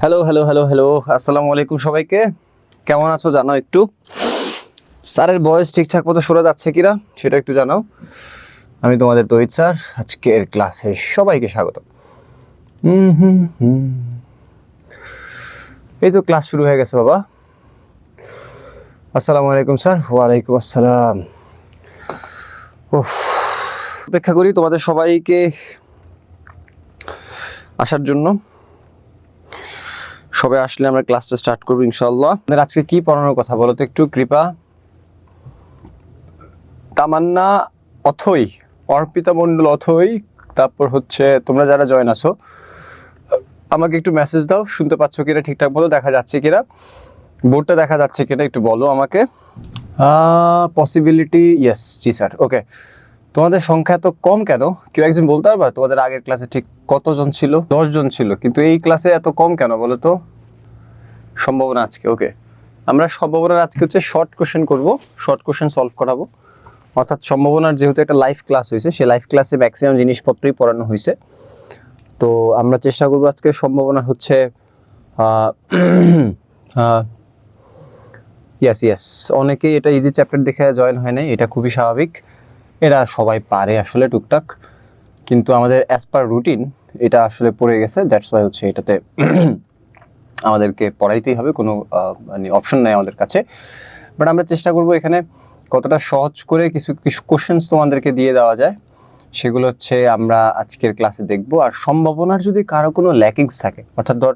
Hello hello hello hello আসসালামু আলাইকুম সবাইকে। কেমন আছো জানো একটু? স্যারের ভয়েস ঠিকঠাক মতো শোনা যাচ্ছে কিনা সেটা একটু জানাও। আমি তোমাদের তহিদ স্যার, আজকের ক্লাসে সবাইকে স্বাগত। এই তো ক্লাস শুরু হয়ে গেছে বাবা। আসসালামু আলাইকুম স্যার। ওয়ালাইকুম আসসালাম। অপেক্ষা করি তোমাদের সবাইকে আসার জন্য। সবাই আসলে আমরা ক্লাসটা স্টার্ট করবো ইনশাআল্লাহ। আজকে কি পড়ানোর কথা বলো তো একটু কৃপা? তামান্না অথই, অর্পিতা মণ্ডল অথই, তারপর হচ্ছে তোমরা যারা জয়েন আসো আমাকে একটু মেসেজ দাও, শুনতে পাচ্ছ কিনা ঠিকঠাক মতো, দেখা যাচ্ছে কিনা, বোর্ডটা দেখা যাচ্ছে কিনা একটু বলো আমাকে। পসিবিলিটি ইয়েস, জি স্যার। ওকে, তোমাদের সংখ্যা এত কম কেন? কেউ একজন বলতে পারবা তোমাদের আগের ক্লাসে ঠিক কতজন ছিল? 10 জন ছিল, কিন্তু এই ক্লাসে এত কম কেন বলো তো? সম্ভাবনা আজকে, ওকে, আমরা সম্ভাবনার আজকে হচ্ছে শর্ট কোশ্চেন করব, শর্ট কোশ্চেন সলভ করাবো। অর্থাৎ সম্ভাবনার যেহেতু একটা লাইভ ক্লাস হয়েছে, সেই লাইভ ক্লাসে ম্যাক্সিমাম জিনিসপত্রই পড়ানো হয়েছে, তো আমরা চেষ্টা করবো আজকে সম্ভাবনা হচ্ছে ইয়েস ইয়েস, অনেকেই এটা ইজি চ্যাপ্টার দেখে জয়েন হয় নাই, এটা খুবই স্বাভাবিক, এটা সবাই পারে আসলে টুকটাক, কিন্তু আমাদের অ্যাজ পার রুটিন এটা আসলে পড়ে গেছে, দ্যাটস ওয়াই হচ্ছে এটাতে আমাদেরকে পড়াইতেই হবে, কোনো মানে অপশন নেই আমাদের কাছে। বাট আমরা চেষ্টা করব এখানে কতটা সহজ করে কিছু কিছু কোশ্চেন্স তোমাদেরকে দিয়ে দেওয়া যায় সেগুলো হচ্ছে আমরা আজকের ক্লাসে দেখব। আর সম্ভাবনার যদি কারো কোনো ল্যাকিংস থাকে, অর্থাৎ ধর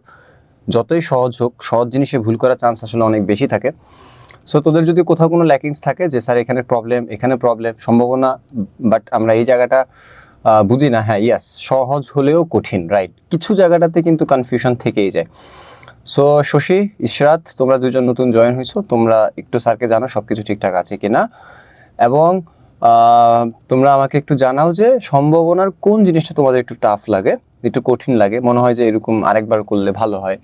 যতই সহজ হোক, সহজ জিনিসে ভুল করার চান্স আসলে অনেক বেশি থাকে। সো তোদের যদি কোথাও কোনো ল্যাকিংস থাকে যে স্যার এখানে প্রবলেম, এখানে প্রবলেম, সম্ভাবনা বাট আমরা এই জায়গাটা বুঝি না, হ্যাঁ ইয়াস, সহজ হলেও কঠিন, রাইট, কিছু জায়গাটাতে কিন্তু কনফিউশন থেকেই যায়। সো শশী, ইশরাত, তোমরা দুজন নতুন জয়েন হয়েছো, তোমরা একটু স্যারকে জানো সব কিছু ঠিকঠাক আছে কিনা, এবং তোমরা আমাকে একটু জানাও যে সম্ভাবনার কোন জিনিসটা তোমাদের একটু টাফ লাগে, একটু কঠিন লাগে, মনে হয় যে এরকম আরেকবার করলে ভালো হয়,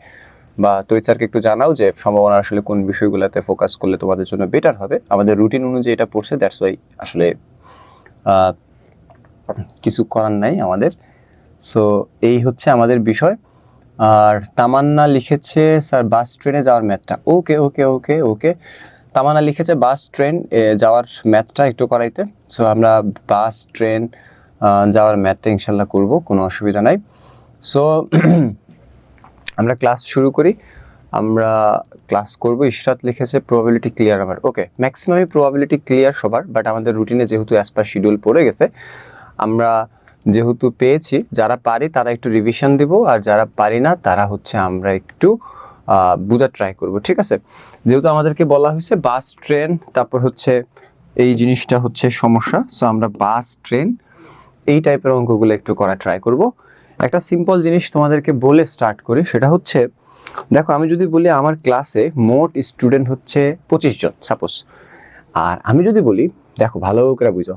বা তৈরি স্যারকে একটু জানাও যে সম্ভাবনা আসলে কোন বিষয়গুলোতে ফোকাস করলে তোমাদের জন্য বেটার হবে। আমাদের রুটিন অনুযায়ী এটা পড়ছে, দ্যাটস ওয়াই আসলে কিছু করার নাই আমাদের। সো এই হচ্ছে আমাদের বিষয়। আর তামান্না লিখেছে স্যার বাস ট্রেনে যাওয়ার ম্যাথটা, ওকে ওকে ওকে ওকে, তামান্না লিখেছে বাস ট্রেন যাওয়ার ম্যাথটা একটু করাইতে। সো আমরা বাস ট্রেন যাওয়ার ম্যাথটা ইনশাল্লাহ করব, কোনো অসুবিধা নাই। সো আমরা ক্লাস শুরু করি, আমরা ক্লাস করব। ইশরাত লিখেছে প্রবাবিলিটি ক্লিয়ার আমার, ওকে, ম্যাক্সিমামই প্রবাবিলিটি ক্লিয়ার সবার, বাট আমাদের রুটিনে যেহেতু অ্যাজ পার শিডিউল পড়ে গেছে, আমরা যেহেতু পেয়েছি, যারা পারি তারা একটু রিভিশন দিব, আর যারা পারি না তারা হচ্ছে আমরা একটু বোঝার ট্রাই করব, ঠিক আছে? যেহেতু আমাদেরকে বলা হয়েছে বাস ট্রেন, তারপর হচ্ছে এই জিনিসটা হচ্ছে সমস্যা, সো আমরা বাস ট্রেন এই টাইপের অঙ্কগুলো একটু করা ট্রাই করব। একটা সিম্পল জিনিস তোমাদেরকে বলে স্টার্ট করি, সেটা হচ্ছে দেখো, আমি যদি বলি আমার ক্লাসে মোট স্টুডেন্ট হচ্ছে 25 জন সাপোজ, আর আমি যদি বলি, দেখো ভালো করে বুঝো,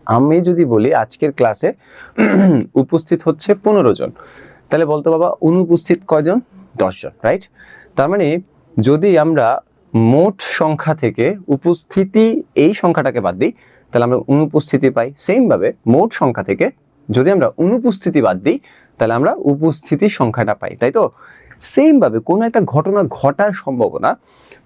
আমি যদি বলি আজকের ক্লাসে উপস্থিত হচ্ছে 15 জন, তাহলে বলতে বাবা অনুপস্থিত কয়জন? 10 জন, রাইট? তার মানে যদি আমরা মোট সংখ্যা থেকে উপস্থিতি এই সংখ্যাটাকে বাদ দিই, তাহলে আমরা অনুপস্থিতি পাই। সেমভাবে মোট সংখ্যা থেকে যদি আমরা অনুপস্থিতি বাদ দিই, তাহলে আমরা উপস্থিতির সংখ্যাটা পাই, তাই তো? সেমভাবে কোনো একটা ঘটনা ঘটার সম্ভাবনা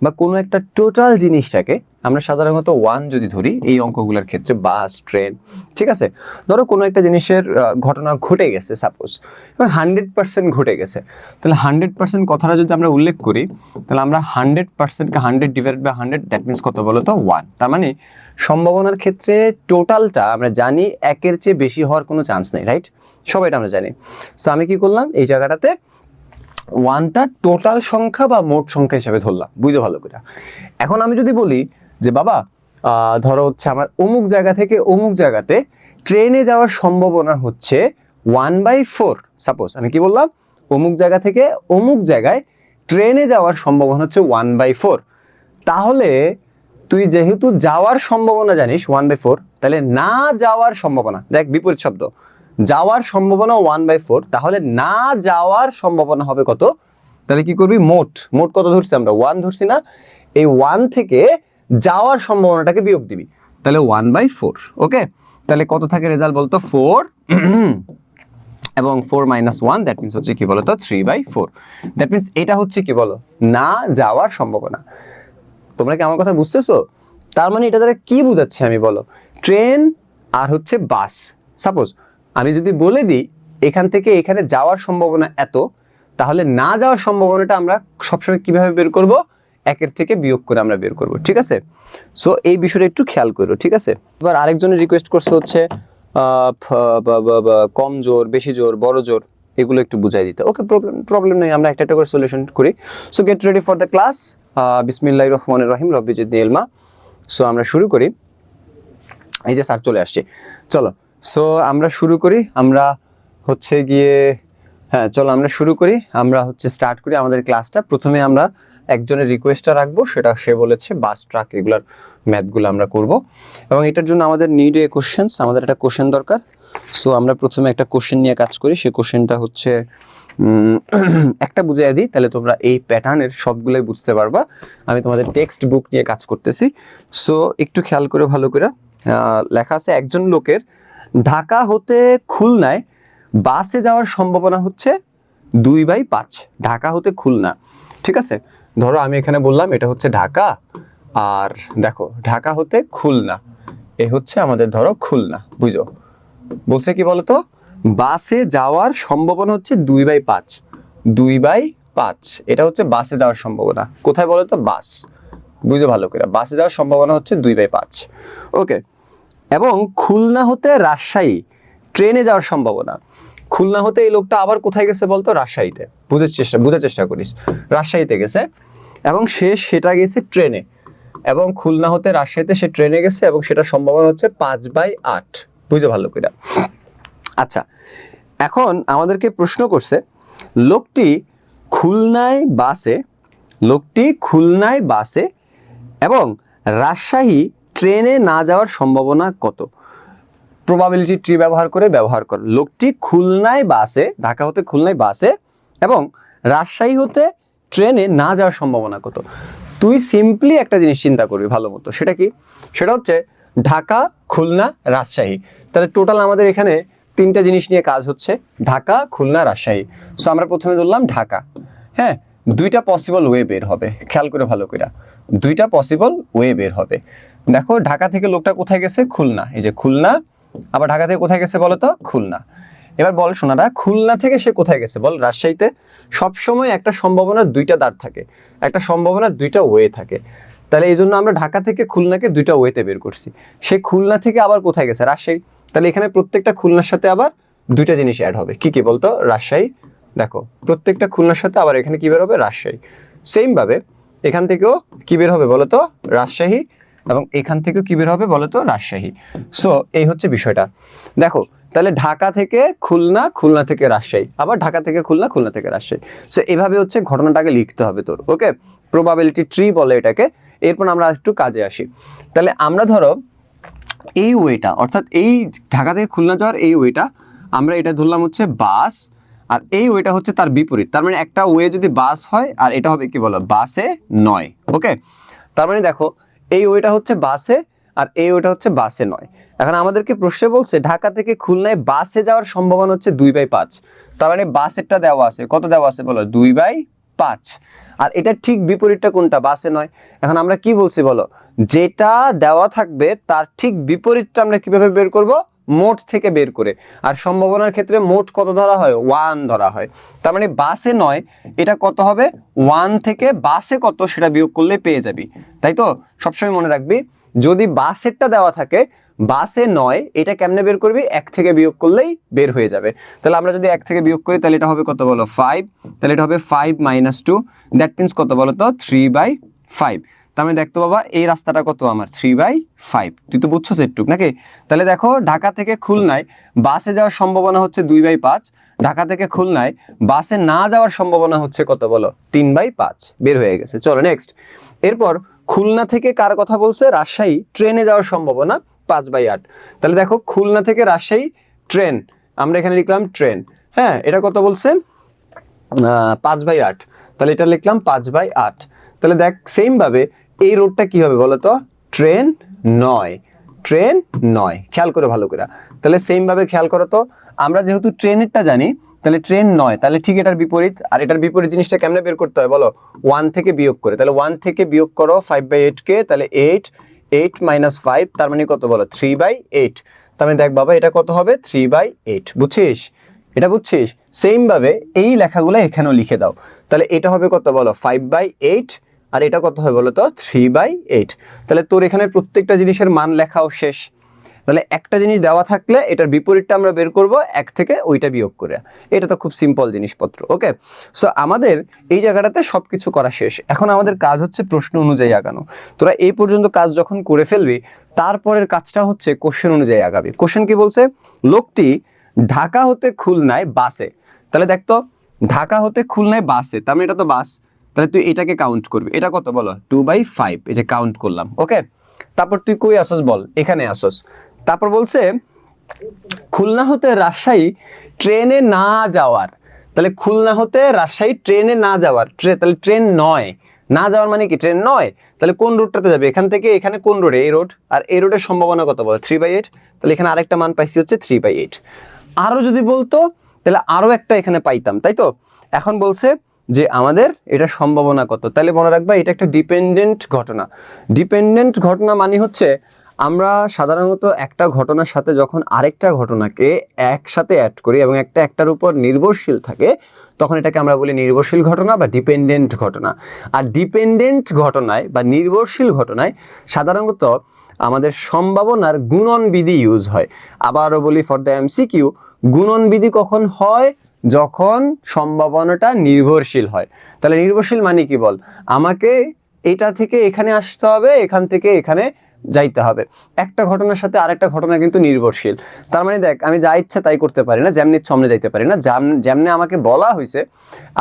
বা কোনো একটা টোটাল জিনিসটাকে আমরা সাধারণত 1 যদি ধরি এই অঙ্কগুলোর ক্ষেত্রে, বাস ট্রেন, ঠিক আছে, ধরো কোনো একটা জিনিসের ঘটনা ঘটে গেছে সাপোজ, এবং 100% ঘটে গেছে, তাহলে 100% কথাটা যদি আমরা উল্লেখ করি, তাহলে আমরা 100%কে 100 ডিভাইডেড বাই 100, দ্যাট মিনস কত বলো তো? 1। তার মানে সম্ভাবনার ক্ষেত্রে টোটালটা আমরা জানি একের চেয়ে বেশি হওয়ার কোনো চান্স নেই, রাইট? সবাইটা আমরা জানি। তো আমি কি করলাম, এই জায়গাটাতে 1টা টোটাল সংখ্যা বা মোট সংখ্যা হিসাবে ধরলাম, বুঝো ভালো করে। এখন আমি যদি বলি যে বাবা ধরো হচ্ছে আমার অমুক জায়গা থেকে অমুক জায়গাতে ট্রেনে যাওয়ার সম্ভাবনা হচ্ছে 1/4, সাপোজ আমি কি বললাম, অমুক জায়গা থেকে অমুক জায়গায় ট্রেনে যাওয়ার সম্ভাবনা হচ্ছে 1/4, তাহলে তুই যেহেতু যাওয়ার সম্ভাবনা জানিস 1/4, তাহলে না যাওয়ার সম্ভাবনা, দেখ বিপরীত শব্দ, যাওয়ার সম্ভাবনা 1/4, তাহলে না যাওয়ার সম্ভাবনা হবে কত? তাহলে কি করবি, মোট মোট কত ধরছি আমরা? 1 ধরছি না? এই 1 থেকে যাওয়ার সম্ভাবনাটাকে বিয়োগ দিবি, তাহলে 1/4, ওকে? তাহলে কত থাকে রেজাল্ট বলতো? 4 এবং 4 - 1 দ্যাট মিনস হচ্ছে কি বলতো 3/4। দ্যাট মিনস এটা হচ্ছে কি বলো না যাওয়ার সম্ভাবনা। তোমরা কি আমার কথা বুঝতেছো? তার মানে এটা দ্বারা কি বোঝাচ্ছে আমি বলো, ট্রেন আর হচ্ছে বাস। সাপোজ আমি যদি বলে দিই এখান থেকে এখানে যাওয়ার সম্ভাবনা এত, তাহলে না যাওয়ার সম্ভাবনাটা আমরা সবসময় কিভাবে বের করব? একের থেকে বিয়োগ করে আমরা বের করব, ঠিক আছে? সো এই বিষয়টা একটু খেয়াল করো, ঠিক আছে? এবার আরেকজনের রিকোয়েস্ট করছে হচ্ছে কম জোর, বেশি জোর, বড় জোর, এগুলো একটু বুঝাই দিতে। ওকে, প্রবলেম নেই, আমরা একটা একটা করে সলিউশন করি। So get ready for the class. বিসমিল্লাহির রহমানির রহিম, রব্বি জিদনি ইলমা। সো আমরা শুরু করি। এই যে স্যার চলে আসছে, চলো। সো আমরা শুরু করি, আমরা হচ্ছে গিয়ে হ্যাঁ চলো আমরা শুরু করি, আমরা হচ্ছে স্টার্ট করি আমাদের ক্লাসটা। প্রথমে আমরা একজনের রিকোয়েস্টটা রাখবো, সেটা সে বলেছে বাস ট্রাক এগুলার ম্যাথগুলো আমরা করব, এবং এটার জন্য আমাদের নিড এ কোশ্চেন্স, আমাদের একটা কোশ্চেন দরকার। সো আমরা প্রথমে একটা কোশ্চেন নিয়ে কাজ করি। সেই কোশ্চেনটা হচ্ছে একটা বুঝিয়ে দিই, তাহলে তোমরা এই প্যাটার্নের সবগুলোই বুঝতে পারবা। আমি তোমাদের টেক্সট বুক নিয়ে কাজ করতেছি। সো একটু খেয়াল করে ভালো করে, লেখা আছে একজন লোকের ঢাকা হতে খুলনায় বাসে যাওয়ার সম্ভাবনা হচ্ছে 2/5। ঢাকা হতে খুলনা, ঠিক আছে? ধরো আমি এখানে বললাম এটা হচ্ছে ঢাকা, আর দেখো ঢাকা হতে খুলনা, এ হচ্ছে আমাদের ধরো খুলনা, বুঝো? বলছে কি বলতো, বাসে যাওয়ার সম্ভাবনা হচ্ছে 2/5। 2/5 এটা হচ্ছে বাসে যাওয়ার সম্ভাবনা। কোথায় বলতো? বাস, বুঝো ভালো করে, বাসে যাওয়ার সম্ভাবনা হচ্ছে 2/5। ওকে, এবং খুলনা হতে রাজশাহী ট্রেনে যাওয়ার সম্ভাবনা। খুলনা হতে এই লোকটা আবার কোথায় গেছে বলতো? রাজশাহীতে। বোঝার চেষ্টা করিস, রাজশাহীতে গেছে এবং সে সেটা গেছে ট্রেনে, এবং খুলনা হতে রাজশাহীতে সে ট্রেনে গেছে এবং সেটা সম্ভাবনা হচ্ছে 5/8। বুঝো ভালো করে। আচ্ছা, এখন আমাদেরকে প্রশ্ন করছে লোকটি খুলনায় বাসে এবং রাজশাহী ট্রেনে না যাওয়ার সম্ভাবনা কত? প্রবাবিলিটি ট্রি ব্যবহার কর। লোকটি খুলনায় বাসে, ঢাকা হতে খুলনায় বাসে এবং রাজশাহী হতে ট্রেনে না যাওয়ার সম্ভাবনা কত? তুই সিম্পলি একটা জিনিস চিন্তা করবি ভালো মতো, সেটা কি? সেটা হচ্ছে ঢাকা, খুলনা, রাজশাহী। তাহলে টোটাল আমাদের এখানে তিনটা জিনিস নিয়ে কাজ হচ্ছে, ঢাকা, খুলনা, রাজশাহী। সো আমরা প্রথমে ধরলাম ঢাকা। হ্যাঁ, দুইটা পসিবল ওয়ে বের হবে, খেয়াল করে ভালো করে, দুইটা পসিবল ওয়ে বের হবে। দেখো ঢাকা থেকে লোকটা কোথায় গেছে? খুলনা, এই যে খুলনা। আবার ঢাকা থেকে কোথায় গেছে বলো তো? খুলনা। এবার বল সোনারা, খুলনা থেকে সে কোথায় গেছে বল? রাজশাহীতে। সবসময় একটা সম্ভাবনা দুইটা দ্বার থাকে, একটা সম্ভাবনা দুইটা ওয়ে থাকে। তাহলে এই জন্য আমরা ঢাকা থেকে খুলনাকে দুইটা ওয়েতে বের করছি। সে খুলনা থেকে আবার কোথায় গেছে? রাজশাহী। তাহলে এখানে প্রত্যেকটা খুলনার সাথে আবার দুইটা জিনিস অ্যাড হবে। কি কি বলতো? রাজশাহী। দেখো প্রত্যেকটা খুলনার সাথে আবার এখানে কি বের হবে? রাজশাহী। সেম ভাবে এখান থেকেও কি বের হবে বলতো? রাজশাহী। এবং এখান থেকেও কি বের হবে বলতো? রাজশাহী। সো এই হচ্ছে বিষয়টা। দেখো তাহলে ঢাকা থেকে খুলনা, খুলনা থেকে রাজশাহী, আবার ঢাকা থেকে খুলনা, খুলনা থেকে রাজশাহী। সো এভাবে হচ্ছে ঘটনাটাকে লিখতে হবে তোর। ওকে, প্রবাবিলিটি ট্রি বলে এটাকে। এরপর আমরা একটু কাজে আসি। তাহলে আমরা ধরো এই ওয়েটা, অর্থাৎ এই ঢাকা থেকে খুলনা যাওয়ার এই ওয়েটা, আমরা এটা ধরলাম হচ্ছে বাস, আর এই ওয়েটা হচ্ছে তার বিপরীত। তার মানে একটা ওয়ে যদি বাস হয় আর এটা হবে কি বলো? বাসে নয়। ওকে, তার মানে দেখো এই ওয়েটা হচ্ছে বাসে আর এই ওয়েটা হচ্ছে বাসে নয়। এখন আমাদেরকে প্রশ্নে বলছে ঢাকা থেকে খুলনায় বাসে যাওয়ার সম্ভাবনা হচ্ছে 2/5। তার মানে বাসেরটা দেওয়া আছে, কত দেওয়া আছে বলো? 2/5। আর এটা ঠিক বিপরীতটা কোনটা? বাসে নয়। এখন আমরা কি বলছি বলো? যেটা দেওয়া থাকবে তার ঠিক বিপরীতটা আমরা কিভাবে বের করব? মোট থেকে বের করে। আর সম্ভাবনার ক্ষেত্রে মোট কত ধরা হয়? 1 ধরা হয়। তার মানে বাসে নয়, এটা কত হবে? 1 থেকে বাসে কত সেটা বিয়োগ করলে পেয়ে যাবি, তাই তো? সবসময় মনে রাখবি, যদি বাসেরটা দেওয়া থাকে বাসে নয়, এটা কেমনে বের করবি? 1 থেকে বিয়োগ করলেই বের হয়ে যাবে। তাহলে আমরা যদি 1 থেকে বিয়োগ করি তাহলে এটা হবে কত বলো? 5। তাহলে এটা হবে 5 - 2, দ্যাট মিনস কত বলো তো? 3/5। তার মানে দেখতো বাবা এই রাস্তাটা কত আমার? 3/5। তুই তো বুঝছো সেটুক নাকি? তাহলে দেখো ঢাকা থেকে খুলনায় বাসে যাওয়ার সম্ভাবনা হচ্ছে 2/5, ঢাকা থেকে খুলনায় বাসে না যাওয়ার সম্ভাবনা হচ্ছে কত বলো? 3/5। বের হয়ে গেছে। চলো নেক্সট। এরপর খুলনা থেকে কার কথা বলছে? রাজশাহী ট্রেনে যাওয়ার সম্ভাবনা 5/8। তাহলে দেখো খুলনা থেকে রাজশাহী ট্রেন, আমরা এখানে লিখলাম ট্রেন। হ্যাঁ, এটা কত বলছে? 5/8। তাহলে এটা লিখলাম 5/8। তাহলে দেখ সেম ভাবে এই রোডটা কি হবে বলতো? ট্রেন নয়, ট্রেন নয়। খেয়াল করে ভালো করে। তাহলে সেম ভাবে খেয়াল করো তো, আমরা যেহেতু ট্রেনেরটা জানি, তাহলে ট্রেন 9, তাহলে ঠিক এটার বিপরীত। আর এটার বিপরীত জিনিসটা কেমনে বের করতে হয় বলো? 1 থেকে বিয়োগ করে। তাহলে 1 থেকে বিয়োগ করো 5/8 কে, তাহলে 8 মাইনাস 5, তার মানে কত বলো? 3/8। তার মানে দেখ বাবা এটা কত হবে? 3/8। বুঝছিস? এটা বুঝছিস? সেম ভাবে এই লেখাগুলো এখানেও লিখে দাও। তাহলে এটা হবে কত বলো? 5/8। আর এটা কত হয় বলো তো? 3/8। তাহলে তোর এখানে প্রত্যেকটা জিনিসের মান লেখাও শেষ। তাহলে একটা জিনিস দেওয়া থাকলে এটার বিপরীতটা আমরা বের করব 1 থেকে ওইটা বিয়োগ করে। এটা তো খুব সিম্পল জিনিসপত্র। ওকে, সো আমাদের এই জায়গাটাতে সবকিছু করা শেষ। এখন আমাদের কাজ হচ্ছে প্রশ্ন অনুযায়ী আগানো। তোরা এই পর্যন্ত কাজ যখন করে ফেলবি, তারপরের কাজটা হচ্ছে কোশ্চেন অনুযায়ী আগাবি। কোশ্চেন কি বলছে? লোকটি ঢাকা হতে খুলনায় বাসে। তাহলে দেখ তো, ঢাকা হতে খুলনায় বাসে, তার মানে এটা তো বাস। তাহলে তুই এটাকে কাউন্ট করবি। এটা কত বলো? 2/5। এই যে কাউন্ট করলাম। ওকে, তারপর তুই কই আসস বল? এখানে আসস। তারপর বলছে খুলনা হতে রাজশাহী ট্রেনে না যাওয়ার। তাহলে খুলনা হতে রাজশাহী ট্রেনে না যাওয়ার, তাহলে ট্রেন 9, না যাওয়ার মানে কি? ট্রেন 9। তাহলে কোন রোডটাতে যাবে? এখান থেকে এখানে কোন রোডে? এই রোড। আর এই রোডের সম্ভাবনা কত বলো? 3/8। তাহলে এখানে আরেকটা মান পাইছি হচ্ছে 3/8। আরো যদি বলতো তাহলে আরো একটা এখানে পাইতাম, তাই তো? এখন বলছে যে আমাদের এটা সম্ভাবনা কত। তাহলে মনে রাখবা এটা একটা ডিপেন্ডেন্ট ঘটনা। ডিপেন্ডেন্ট ঘটনা মানে হচ্ছে আমরা সাধারণত একটা ঘটনার সাথে যখন আরেকটা ঘটনাকে একসাথে অ্যাড করি এবং একটার উপর নির্ভরশীল থাকে, তখন এটাকে আমরা বলি নির্ভরশীল ঘটনা বা ডিপেন্ডেন্ট ঘটনা। আর ডিপেন্ডেন্ট ঘটনায় বা নির্ভরশীল ঘটনায় সাধারণত আমাদের সম্ভাবনার গুণন বিধি ইউজ হয়। আবারও বলি ফর দ্য এমসিকিউ, গুণন বিধি কখন হয়? যখন সম্ভাবনাটা নির্ভরশীল হয়। তাহলে নির্ভরশীল মানে কি বল? আমাকে এটা থেকে এখানে আসতে হবে, এখান থেকে এখানে যাইতে হবে। একটা ঘটনার সাথে আরেকটা ঘটনা কিন্তু নির্ভরশীল। তার মানে দেখ, আমি যা ইচ্ছা তাই করতে পারি না, যেমনি সামনে যাইতে পারি না, যেমনি আমাকে বলা হয়েছে।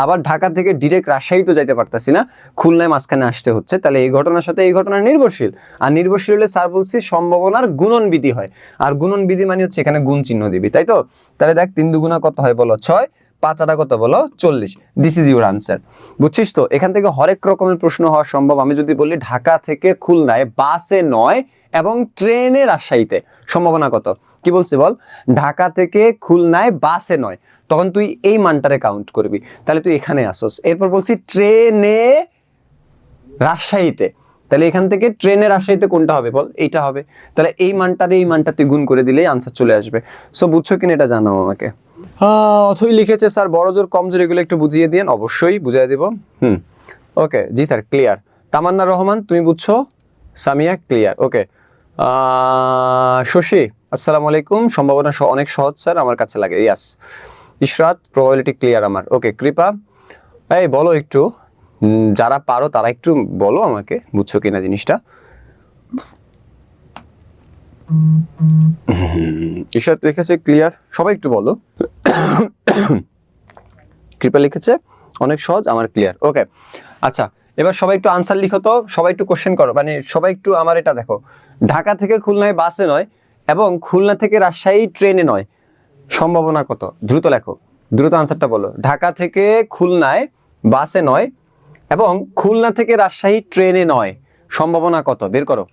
আবার ঢাকা থেকে ডিরেক্ট রাজশাহী তো যাইতে পারতাছি না, খুলনায় মাঝখানে আসতে হচ্ছে। তাহলে এই ঘটনার সাথে এই ঘটনা নির্ভরশীল। আর নির্ভরশীল হলে স্যার বলছি সম্ভাবনার গুণন বিধি হয়। আর গুণন বিধি মানে হচ্ছে এখানে গুণ চিহ্ন দিবি, তাই তো? তাহলে দেখ 3 দুগুণা কত হয় বলো? 6, 5 আটা কত বলো? 40। This is your answer. বুঝছিস তো? এখান থেকে হরেক রকমের প্রশ্ন হওয়া সম্ভব। আমি যদি বলি ঢাকা থেকে খুলনায় বাসে 9 এবং ট্রেনে রাজশাহীতে, সম্ভাবনা কত? কি বলছি বল? ঢাকা থেকে খুলনায় বাসে 9, তখন তুই এই মানটারে কাউন্ট করবি। তাহলে তুই এখানে আসস। এরপর বলছি ট্রেনে রাজশাহীতে, তাহলে এখান থেকে ট্রেনে রাজশাহীতে কোনটা হবে বল? এইটা হবে। তাহলে এই মানটারে এই মানটা তুই গুণ করে দিলেই আনসার চলে আসবে। সো বুঝছো কিনা এটা জানাও আমাকে। অথই লিখেছে স্যার বড় জোর কম জোর এগুলো একটু বুঝিয়ে দিন। অবশ্যই বুঝিয়ে দেব। ওকে, জি স্যার, ক্লিয়ার। তামান্না রহমান তুমি বুঝছো? সামিয়া ক্লিয়ার। ওকে, শশী আসসালামু আলাইকুম। সম্ভাবনা অনেক সহজ স্যার, আমার কাছে লাগে। ইয়াস। ইশরাত প্রবাবিলিটি ক্লিয়ার আমার। ওকে, কৃপা এই বলো একটু, যারা পারো তারা একটু বলো আমাকে বুঝছো কিনা জিনিসটা। ইশরাত লিখেছে ক্লিয়ার, সবাই একটু বলো। কৃপা লিখেছে অনেক সহজ, আমার ক্লিয়ার। ওকে, আচ্ছা এবার সবাই একটু আনসার লিখো তো, সবাই একটু কোশ্চেন করো, মানে সবাই একটু আমার এটা দেখো। ঢাকা থেকে খুলনায় বাসে 9 এবং খুলনা থেকে রাজশাহী ট্রেনে 9, সম্ভাবনা কত? দ্রুত লেখো, দ্রুত আনসারটা বলো। ঢাকা থেকে খুলনায় বাসে 9 এবং খুলনা থেকে রাজশাহী ট্রেনে 9, সম্ভাবনা কত? বের করো।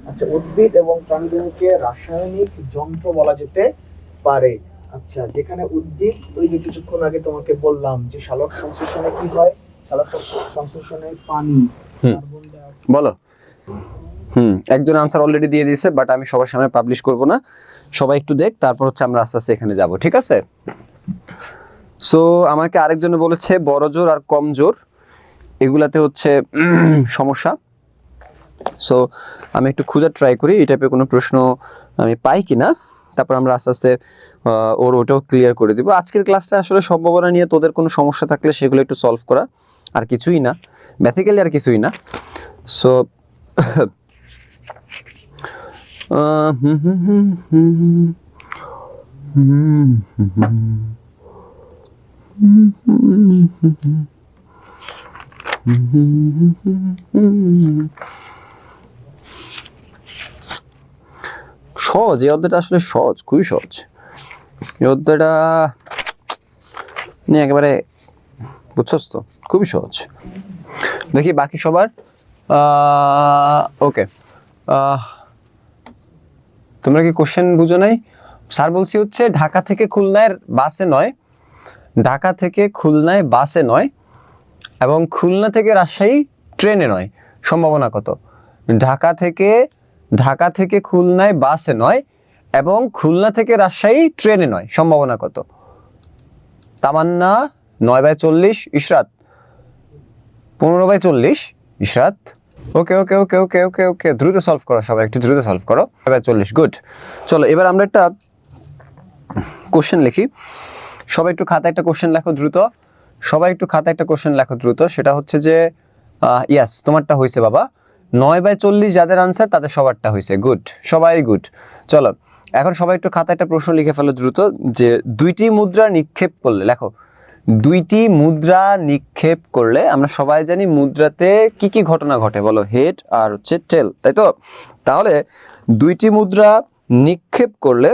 আচ্ছা, উদ্ভিদ এবং প্রাণীদেহকে রাসায়নিক যন্ত্র বলা যেতে পারে। আচ্ছা, যেখানে উদ্ভিদ, ওই যে কিছুক্ষণ আগে তোমাকে বললাম যে সালোক সংশ্লেষণে কি হয়, সালোক সংশ্লেষণে পানি, কার্বন ডাই অক্সাইড। বলো। একজন আনসার অলরেডি দিয়ে দিয়েছে, বাট আমি সবার সামনে পাবলিশ করব না। সবাই একটু দেখ, তারপর হচ্ছে আমরা আস্তে আস্তে এখানে যাব, ঠিক আছে? সো আমাকে আরেকজনে বলেছে বড় জোর আর কম জোর এগুলাতে হচ্ছে সমস্যা। সো আমি একটু খোঁজার ট্রাই করি এই টাইপের কোনো প্রশ্ন আমি পাই কিনা, তারপর আমরা আস্তে আস্তে ওটাও ক্লিয়ার করে দিব। আজকের ক্লাসটা আসলে সম্ভাবনা নিয়ে তোদের কোনো সমস্যা থাকলে সেগুলো একটু সলভ করা, আর কিছুই না, বেসিক্যালি আর কিছুই না। সো সহজ, এই অধ্যায়টা আসলে সহজ, খুবই সহজ। এই অধ্যায়টা নিয়ে একেবারে বুঝছস তো, খুবই সহজ। দেখি বাকি সবার। ওকে, তোমরা কি কোশ্চেন বুঝো নাই? স্যার বলছি হচ্ছে ঢাকা থেকে খুলনার বাসে নয়, ঢাকা থেকে খুলনায় বাসে নয়, এবং খুলনা থেকে রাজশাহী ট্রেনে নয়, সম্ভাবনা কত? ঢাকা থেকে খুলনায় বাসে নয় এবং খুলনা থেকে রাজশাহী ট্রেনে নয়, সম্ভাবনা কত? তামান্না 9/40, ইশরাত 15/40, ইশরাত ওকে ওকে ওকে ওকে ওকে ওকে দ্রুত সলভ করো সবাই, একটু দ্রুত সলভ করো। 9/40, গুড। চলো এবার আমরা একটা কোশ্চেন লিখি, সবাই একটু খাতা একটা কোশ্চেন লেখো দ্রুত, সবাই একটু খাতা একটা কোশ্চেন লেখো দ্রুত। সেটা হচ্ছে যে ইয়াস তোমারটা হয়েছে বাবা, 9/40 যাদের আনসার তাদের সবারটা হয়েছে, গুড, সবাই গুড। চলো এখন সবাই একটু খাতা একটা প্রশ্ন লিখে ফেলো দ্রুত, যে দুইটি মুদ্রা নিক্ষেপ করলে, লেখো দুইটি মুদ্রা নিক্ষেপ করলে আমরা সবাই জানি মুদ্রাতে কি কি ঘটনা ঘটে, বলো হেড আর হচ্ছে টেল, তাই তো? তাহলে দুইটি মুদ্রা নিক্ষেপ করলে,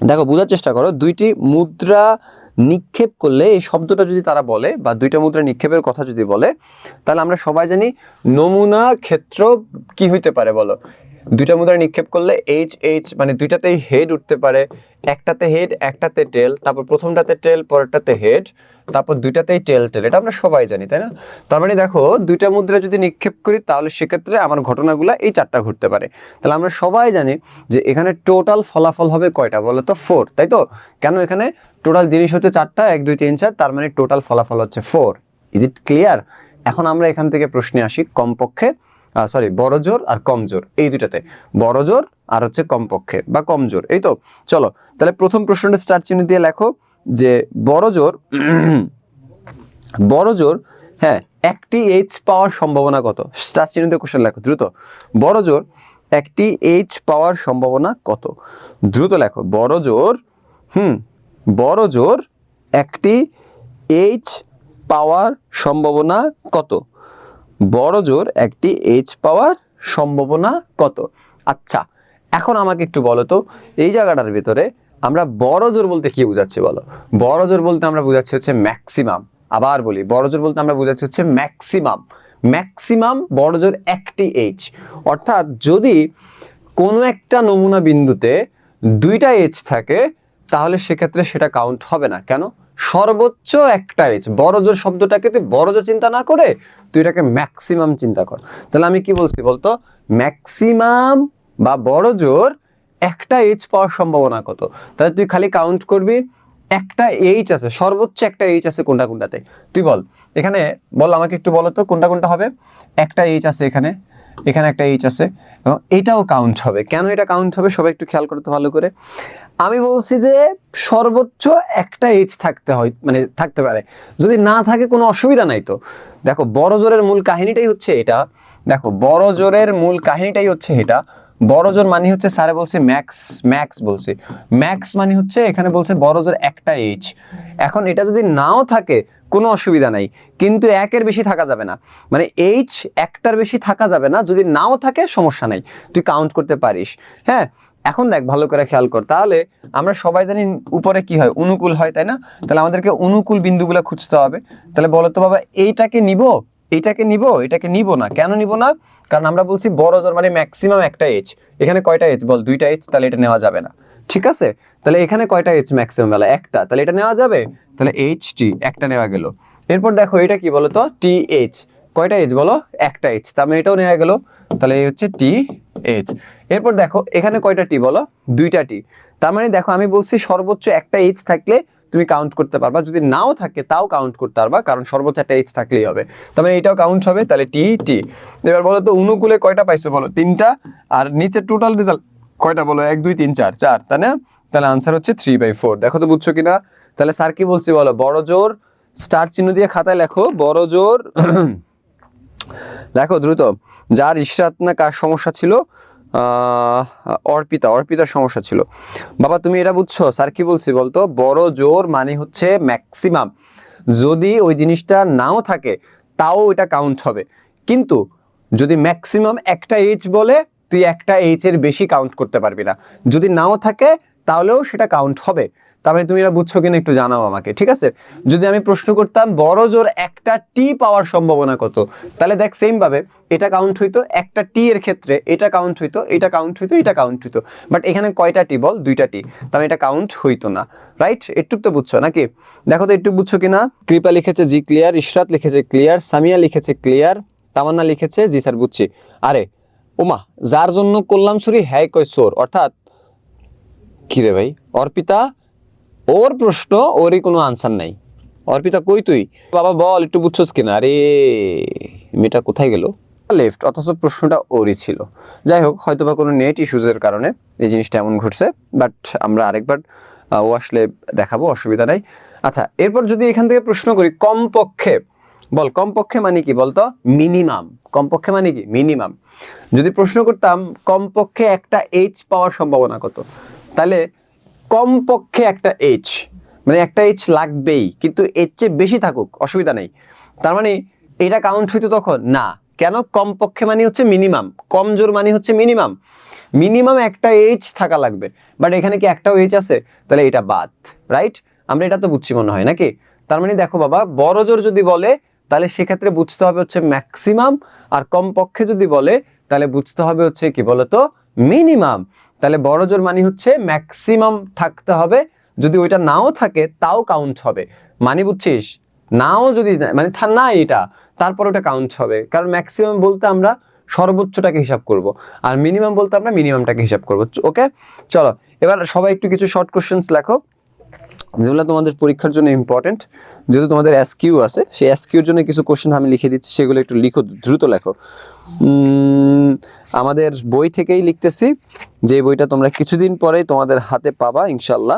দেখো বোঝার চেষ্টা করো, দুইটি মুদ্রা নিক্ষেপ করলে এই শব্দটা যদি তারা বলে বা দুইটা মুদ্রা নিক্ষেপের কথা যদি বলে, তাহলে আমরা সবাই জানি নমুনা ক্ষেত্র কি হইতে পারে, বলো? দুইটা মুদ্রা নিক্ষেপ করলে এইচ এইচ, মানে দুইটাতেই হেড উঠতে পারে, একটাতে হেড একটাতে টেল, তারপর প্রথমটাতে টেল পরেরটাতে হেড, তারপর দুইটাতেই টেল টেল, এটা আমরা সবাই জানি, তাই না? তার মানে দেখো দুইটা মুদ্রা যদি নিক্ষেপ করি তাহলে সেক্ষেত্রে আমার ঘটনাগুলো এই চারটা ঘটতে পারে। তাহলে আমরা সবাই জানি যে এখানে টোটাল ফলাফল হবে কয়টা, বলো তো? 4, তাই তো? কেন? এখানে টোটাল জিনিস হচ্ছে 4টা, 1 2 3 4, তার মানে টোটাল ফলাফল হচ্ছে 4। Is it clear? এখন আমরা এখান থেকে প্রশ্নে আসি, কমপক্ষে বড়জোর আর কমজোর, এই দুটাতে বড়জোর আর হচ্ছে কমপক্ষে বা কমজোর, এই তো? চলো তাহলে প্রথম প্রশ্নটা স্টার চিহ্ন দিয়ে লেখো যে বড়জোর হ্যাঁ একটি এইচ পাওয়ার সম্ভাবনা কত? স্টার চিহ্ন দিয়ে কোশ্চেন লেখো দ্রুত। বড়জোর একটি এইচ পাওয়ার সম্ভাবনা কত? দ্রুত লেখো। বড়জোর একটি এইচ পাওয়ার সম্ভাবনা কত? বড়জোর একটি এইচ পাওয়ার সম্ভাবনা কত? আচ্ছা এখন আমাকে একটু বলো তো, এই জায়গাটার ভিতরে আমরা বড়জোর বলতে কি বোঝাচ্ছি, বলো? বড়জোর বলতে আমরা বোঝাচ্ছি হচ্ছে ম্যাক্সিমাম। আবার বলি, বড়জোর বলতে আমরা বোঝাচ্ছি হচ্ছে ম্যাক্সিমাম। ম্যাক্সিমাম বড়জোর একটি এইচ, অর্থাৎ যদি কোনো একটা নমুনা বিন্দুতে দুইটা এইচ থাকে তাহলে সেক্ষেত্রে সেটা কাউন্ট হবে না। কেন? সর্বোচ্চ একটা এইচ। বড়জোর শব্দটাকে তুই বড়জোর চিন্তা না করে তুই এটাকে ম্যাক্সিমাম চিন্তা কর। তাহলে আমি কি বলছি বলতো? ম্যাক্সিমাম বা বড়জোর একটা এইচ পাওয়ার সম্ভাবনা কত? তাহলে তুই খালি কাউন্ট করবি, একটা এইচ আছে, সর্বোচ্চ একটা এইচ আছে কোনটা কোনটাতে, তুই বল। এখানে বল আমাকে একটু বলো তো কোনটা কোনটা হবে। একটা এইচ আছে এখানে, এখানে একটা এইচ আছে, এবং এটাও কাউন্ট হবে। কেন এটা কাউন্ট হবে সবাই একটু খেয়াল করতে ভালো করে। আমি বলছি যে সর্বোচ্চ একটা এইচ থাকতে হয়, মানে থাকতে পারে, যদি না থাকে কোনো অসুবিধা নাই তো। দেখো বড়জোরের মূল কাহিনীটাই হচ্ছে এটা, দেখো বড়জোরের মূল কাহিনীটাই হচ্ছে এটা। বড়জোর মানে হচ্ছে, স্যারে বলছে ম্যাক্স বলছে, ম্যাক্স মানে হচ্ছে এখানে বলছে বড়জোর একটা এইচ। এখন এটা যদি নাও থাকে কোনো অসুবিধা নাই, কিন্তু একের বেশি থাকা যাবে না, মানে এইচ একটার বেশি থাকা যাবে না। যদি নাও থাকে সমস্যা নাই, তুই কাউন্ট করতে পারিস। হ্যাঁ এখন দেখ ভালো করে খেয়াল কর, তাহলে আমরা সবাই জানি উপরে কি হয়, অনুকূল হয়, তাই না? তাহলে আমাদেরকে অনুকূল বিন্দুগুলো খুঁজতে হবে। তাহলে বলো তো বাবা, এইটাকে নিব, এটাকে নিব না। কেন নিব না? কারণ আমরা বলছি বড়জোর মানে ম্যাক্সিমাম একটা এইচ। এখানে কয়টা এইচ বল? দুইটা এইচ, তাহলে এটা নেওয়া যাবে না। ঠিক আছে, তাহলে এখানে কয়টা এইচ ম্যাক্সিমাম? বেলা একটা, তাহলে এটা নেওয়া যাবে। তাহলে এইচ টি একটা নেওয়া গেল। এরপর দেখো এটা কি বলো তো? টি এইচ, কয়টা এইচ বলো? একটা এইচ, তার মানে এটাও নেওয়া গেল। তাহলে এই হচ্ছে টি এইচ। এরপর দেখো এখানে কয়টা টি বলো? দুইটা টি। তার মানে দেখো আমি বলছি সর্বোচ্চ একটা এইচ থাকলে তুমি কাউন্ট করতে পারবা, যদি নাও থাকে তাও কাউন্ট করতে পারবা, কারণ সর্বোচ্চ একটা এইচ থাকলেই হবে। তার মানে এটাও কাউন্ট হবে। তাহলে টি টি। এবার বলো তো অনুকূলে কয়টা পাইছো বলো? 3টা। আর নিচে টোটাল রেজাল্ট কয়টা বলো? 1 2 3 4, 4, তাই না? তাহলে আনসার হচ্ছে 3/4। দেখো তো বুঝছো কিনা? তাহলে স্যার কি বলছি বলো? বড়জোর স্টার চিহ্ন দিয়ে খাতায় লেখো, বড়জোর লেখো দ্রুত। যার ইশরাত না কার সমস্যা ছিল? অর্পিতার সমস্যা ছিল। বাবা তুমি এটা বুঝছো? স্যার কি বলছি বলতো? বড়জোর মানে হচ্ছে ম্যাক্সিমাম, যদি ওই জিনিসটা নাও থাকে তাও এটা কাউন্ট হবে। কিন্তু যদি ম্যাক্সিমাম একটা এইচ বলে, তুই একটা এইচ এর বেশি কাউন্ট করতে পারবি না। যদি নাও থাকে তাহলেও সেটা কাউন্ট হবে। তারপরে তুমি এটা বুঝছো কিনা একটু জানাও আমাকে, ঠিক আছে? যদি আমি প্রশ্ন করতাম বড় জোর একটা টি পাওয়ার সম্ভাবনা কত, তাহলে দেখ সেম ভাবে এটা কাউন্ট হইতো, একটা টি এর ক্ষেত্রে এটা কাউন্ট হইতো, এটা কাউন্ট হইতো, এটা কাউন্ট হইতো, বাট এখানে কয়টা টি বল? দুইটা টি, তাহলে এটা কাউন্ট হইতো না, রাইট? একটুক তো বুঝছো নাকি? দেখো তো একটু বুঝছো কিনা। কৃপা লিখেছে জি ক্লিয়ার, ইশরাত লিখেছে ক্লিয়ার, সামিয়া লিখেছে ক্লিয়ার, তামান্না লিখেছে জি স্যার বুঝছি। আরে ওমা, যার জন্য করলাম চুরি হ্যাঁ কয় চোর, অর্থাৎ কি রে ভাই? অর্পিতা, ওর প্রশ্ন, ওরই কোনো আনসার নাই। অর্পিতা কই তুই? বাবা বল একটু বুঝছস কিনা? আরে মেয়েটা কোথায় গেল? লেফট, অথচ প্রশ্নটা ওরই ছিল। যাই হোক, হয়তো বা কোনো নেট ইস্যুজের কারণে এই জিনিসটা এমন ঘটছে, বাট আমরা আরেকবার ও আসলে দেখাবো, অসুবিধা নাই। আচ্ছা, এরপর যদি এখান থেকে প্রশ্ন করি কমপক্ষে, বল কমপক্ষে মানে কি বলতো? মিনিমাম। কমপক্ষে মানে কি? মিনিমাম। যদি প্রশ্ন করতাম কমপক্ষে একটা এইচ পাওয়ার সম্ভাবনা কত, তাহলে কমপক্ষে একটা এইচ মানে একটা এইচ লাগবেই, কিন্তু এর চেয়ে বেশি থাকুক অসুবিধা নেই। তার মানে এটা কাউন্ট হইতো তখন না। কেন? কমপক্ষে মানে হচ্ছে মিনিমাম, কমজোর মানে হচ্ছে মিনিমাম। মিনিমাম একটা এইচ থাকা লাগবে, বাট এখানে কি একটাও এইচ আছে? তাহলে এটা বাদ, রাইট? আমরা এটা তো বুঝছি মনে হয় নাকি? তার মানে দেখো বাবা, বড় জোর যদি বলে তাহলে সেক্ষেত্রে বুঝতে হবে হচ্ছে ম্যাক্সিমাম, আর কমপক্ষে যদি বলে তাহলে বুঝতে হবে হচ্ছে কি বলতো? মিনিমাম। তাহলে বড় জোর মানে হচ্ছে ম্যাক্সিমাম থাকতে হবে, যদি ওইটা নাও থাকে তাও কাউন্ট হবে। মানে বুঝছিস? নাও যদি মানে না এটা, তারপর ওটা কাউন্ট হবে, কারণ ম্যাক্সিমাম বলতে আমরা সর্বোচ্চটাকে হিসাব করব, আর মিনিমাম বলতে আমরা মিনিমামটাকে হিসাব করব। ওকে, চলো এবার সবাই একটু কিছু শর্ট কোশ্চেন্স লেখো, যেগুলো তোমাদের পরীক্ষার জন্য ইম্পর্টেন্ট। যেহেতু তোমাদের এসকিউ আছে, সেই এসকিউর জন্য কিছু কোশ্চেন আমি লিখে দিচ্ছি, সেগুলো একটু লিখো, দ্রুত লেখো। আমাদের বই থেকেই লিখতেছি, যে বইটা তোমরা কিছুদিন পরেই তোমাদের হাতে পাবা ইনশাল্লাহ।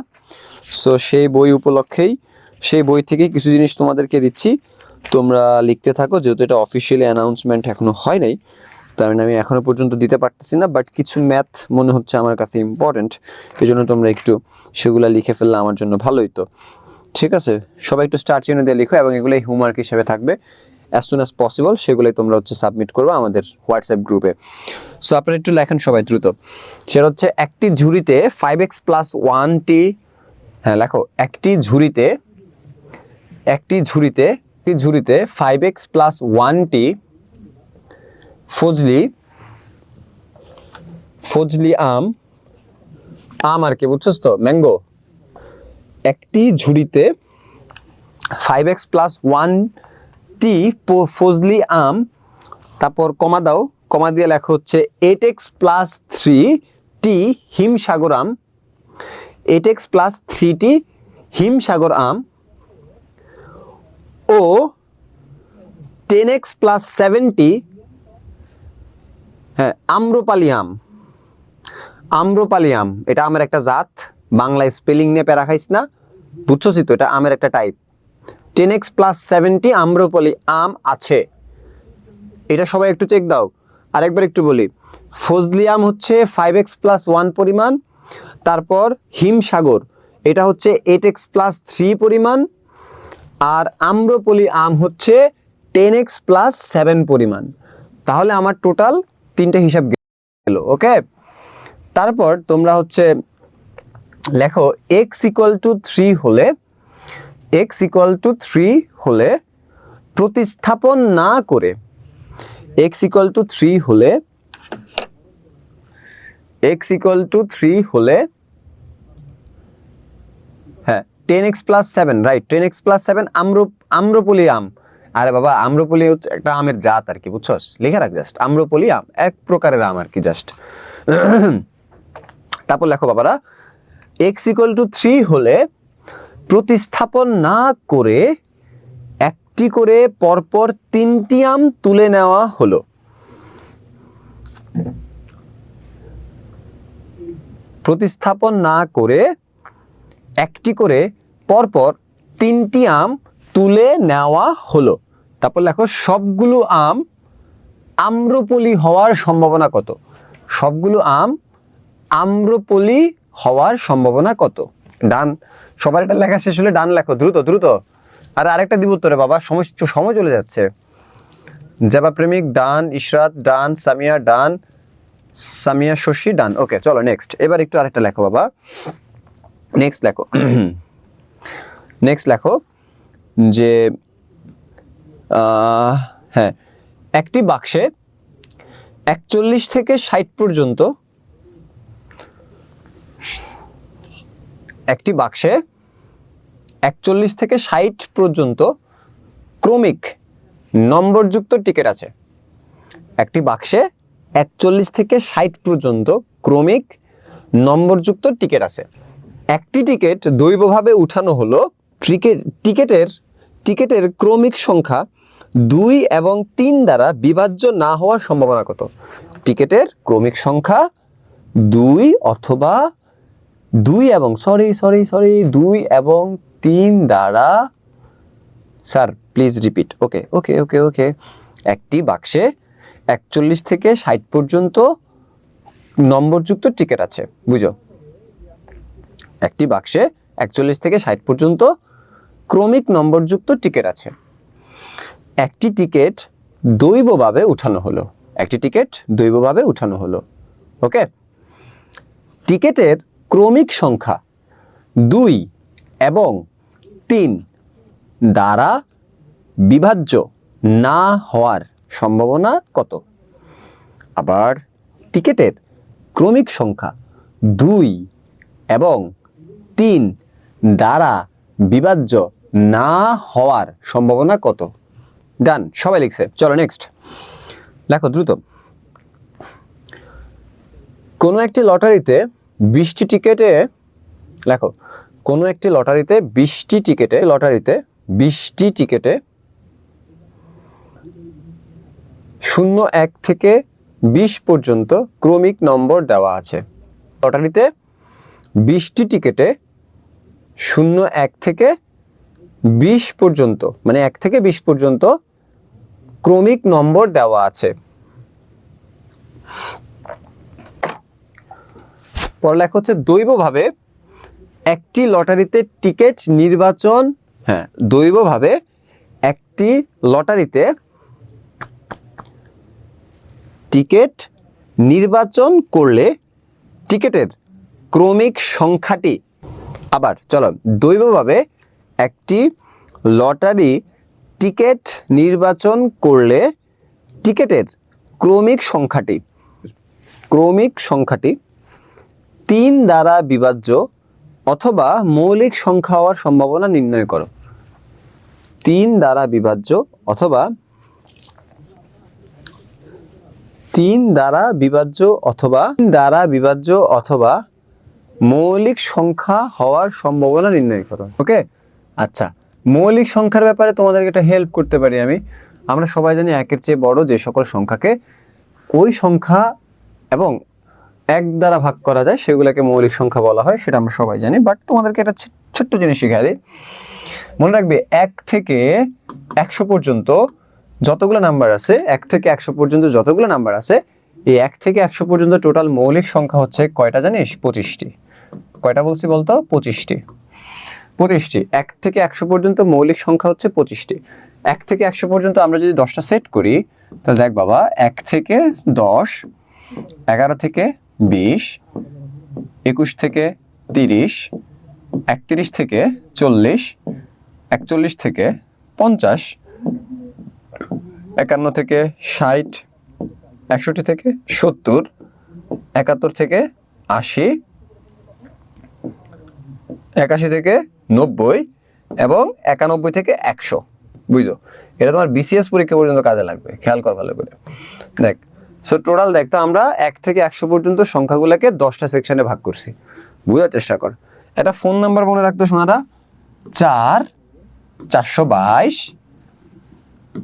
সো সেই বই উপলক্ষেই, সেই বই থেকেই কিছু জিনিস তোমাদেরকে দিচ্ছি, তোমরা লিখতে থাকো। যেহেতু এটা অফিসিয়ালি অ্যানাউন্সমেন্ট এখনো হয় নাই, তার মানে আমি এখনো পর্যন্ত দিতে পারতেছি না, বাট কিছু ম্যাথ মনে হচ্ছে আমার কাছে ইম্পর্টেন্ট, এই জন্য তোমরা একটু সেগুলো লিখে ফেললে আমার জন্য ভালোই। তো ঠিক আছে, সবাই একটু স্টার চিহ্ন দিয়ে লিখো, এবং এগুলোই হোমওয়ার্ক হিসেবে থাকবে। অ্যাজ সুন অ্যাজ পসিবল সেগুলোই তোমরা হচ্ছে সাবমিট করবে আমাদের হোয়াটসঅ্যাপ গ্রুপে। সো আপনারা একটু লেখেন সবাই দ্রুত। সেটা হচ্ছে একটি ঝুড়িতে 5x+1t, হ্যাঁ লেখো, একটি ঝুড়িতে 5x+1t ফজলি আম আর কি বুঝছস তো? ম্যাঙ্গো। একটি ঝুড়িতে 5x+1t ফজলি আম, তারপর কমা দাও, কমা দিয়ে লেখা হচ্ছে 8x+3t হিমসাগর আম, 8x+3t হিমসাগর আম ও 10x+7t, হ্যাঁ, আম্রপালি আম। আম্রপালি আম এটা আমের একটা জাত, বাংলায় স্পেলিং নিয়ে প্যারা খাইস না, বুঝছসই তো, এটা আমের একটা টাইপ। 10x+7t আম্রপালি আম আছে, এটা সবাই একটু চেক দাও। আরেকবার একটু বলি, ফজলি আম হচ্ছে 5x+1 পরিমাণ, তারপর হিমসাগর এটা হচ্ছে 8x+3 পরিমাণ, আর আম্রপলি আম হচ্ছে 10x+7 পরিমাণ। তাহলে আমার টোটাল তিনটা হিসাব গেল। ওকে, তারপর তোমরা হচ্ছে লেখো x=3 হলে, x=3 হলে প্রতিস্থাপন না করে, x=3 হলে, x=3 হলে, হ্যাঁ 10x+7, রাইট, 10x+7 আম্রপলি আম। আরে বাবা, আম্রপলি হচ্ছে একটা আমের জাত আর কি, বুঝছস? লিখে রাখ জাস্ট, আম্রপলি আম এক প্রকারের আম আর কি, জাস্ট। তারপর লেখো বাবারা, x=3 হলে প্রতিস্থাপন না করে একটি করে পরপর 3টি আম তুলে নেওয়া হলো। প্রতিস্থাপন না করে একটি করে পরপর 3টি আম তুলে নেওয়া হলো। তারপর লেখো সবগুলো আম আম্রপলি হওয়ার সম্ভাবনা কত? সবগুলো আম আম্রপলি হওয়ার সম্ভাবনা কত? ডান। সবার এটা লেখা শেষ হলে ডান লেখো, দ্রুত দ্রুত। আর আরেকটা দিব তোরে বাবা, সময় চলে যাচ্ছে। জাবা প্রেমিক ডান, ইশরাত ডান, সামিয়া ডান, সামিয়া শশী ডান। ওকে চলো নেক্সট। এবার একটু আরেকটা লেখো বাবা। নেক্সট লেখো নেক্সট লেখো যে হ্যাঁ, একটি বাক্সে 41 থেকে 60 পর্যন্ত, একটি বাক্সে 41 থেকে 60 পর্যন্ত ক্রমিক নম্বরযুক্ত টিকিট আছে। একটি বাক্সে 41 থেকে 60 পর্যন্ত ক্রমিক নম্বরযুক্ত টিকিট আছে। একটি টিকিট দৈবভাবে উঠানো হলো, টিকিটের ক্রমিক সংখ্যা 2 এবং 3 দ্বারা বিভাজ্য না হওয়ার সম্ভাবনা কত? টিকিটের ক্রমিক সংখ্যা 2 অথবা 2 এবং 3 দ্বারা, স্যার প্লিজ রিপিট। ওকে ওকে ওকে ওকে একটি বাক্সে 41 থেকে 60 পর্যন্ত নম্বরযুক্ত টিকিট আছে, বুঝো? একটি বাক্সে 41 থেকে 60 পর্যন্ত ক্রমিক নম্বরযুক্ত টিকিট আছে। একটি টিকিট দৈবভাবে উঠানো হলো, একটি টিকিট দৈবভাবে উঠানো হলো। ওকে, টিকিটের ক্রমিক সংখ্যা 2 এবং 3 দ্বারা বিভাজ্য না হওয়ার সম্ভাবনা কত? আবার টিকিটের ক্রমিক সংখ্যা 2 এবং 3 দ্বারা বিভাজ্য না হওয়ার সম্ভাবনা কত? ডান, সবাই লিখছে। চলো নেক্সট লেখো দ্রুত। কোনো একটি লটারিতে 20টি টিকিটে, লেখো, কোনো একটি লটারিতে 20টি টিকিটে 01 থেকে 20 পর্যন্ত ক্রমিক নম্বর দেওয়া আছে। লটারিতে 20টি টিকিটে 01 থেকে 20 পর্যন্ত, মানে 1 থেকে 20 পর্যন্ত ক্রমিক নম্বর দেওয়া আছে। পড়ালেখা হচ্ছে দৈবভাবে একটি লটারিতে টিকিট নির্বাচন, হ্যাঁ, দৈবভাবে একটি লটারিতে টিকিট নির্বাচন করলে টিকিটের ক্রমিক সংখ্যাটি, আবার চলো, দৈবভাবে একটি লটারি টিকিট নির্বাচন করলে টিকিটের ক্রমিক সংখ্যাটি 3 দ্বারা বিভাজ্য অথবা মৌলিক সংখ্যা হওয়ার সম্ভাবনা নির্ণয় করো। 3 দ্বারা বিভাজ্য অথবা মৌলিক সংখ্যা হওয়ার সম্ভাবনা নির্ণয় করো। ওকে, আচ্ছা, মৌলিক সংখ্যার ব্যাপারে তোমাদেরকে একটা হেল্প করতে পারি আমি। আমরা সবাই জানি 1-এর চেয়ে বড় যে সকল সংখ্যাকে ওই সংখ্যা এবং 1 দ্বারা ভাগ করা যায় সেগুলোকে মৌলিক সংখ্যা বলা হয়, সেটা আমরা সবাই জানি। বাট তোমাদেরকে একটা ছোট্ট জিনিস শিখিয়ে দিই। মনে রাখবে 1 থেকে 100 পর্যন্ত যতগুলো নাম্বার আছে, 1 থেকে 100 পর্যন্ত যতগুলো নাম্বার আছে, এই 1 থেকে 100 পর্যন্ত টোটাল মৌলিক সংখ্যা হচ্ছে কয়টা জানিস? 25টি। কয়টা বলছি বলতো? 25টি। 1 থেকে 100 পর্যন্ত মৌলিক সংখ্যা হচ্ছে 25টি। 1 থেকে 100 পর্যন্ত আমরা যদি 10টা সেট করি, তাহলে দেখ বাবা, 1 থেকে 10, 11 থেকে 20, 21 থেকে 30, 31 থেকে 40, 41 থেকে 50, 51 থেকে 60, 61 থেকে 70, 71 থেকে 80, 81 থেকে 90 এবং 91 থেকে 100। বুঝছো? এটা তোমার বিসিএস পরীক্ষা পর্যন্ত কাজে লাগবে, খেয়াল কর ভালো করে। দেখ, সো টোটাল দেখ তো, আমরা 1 থেকে 100 পর্যন্ত সংখ্যাগুলোকে 10টা সেকশনে ভাগ করছি। বুঝার চেষ্টা কর। এটা ফোন নাম্বার মনে রাখতো সোনারা, 4 422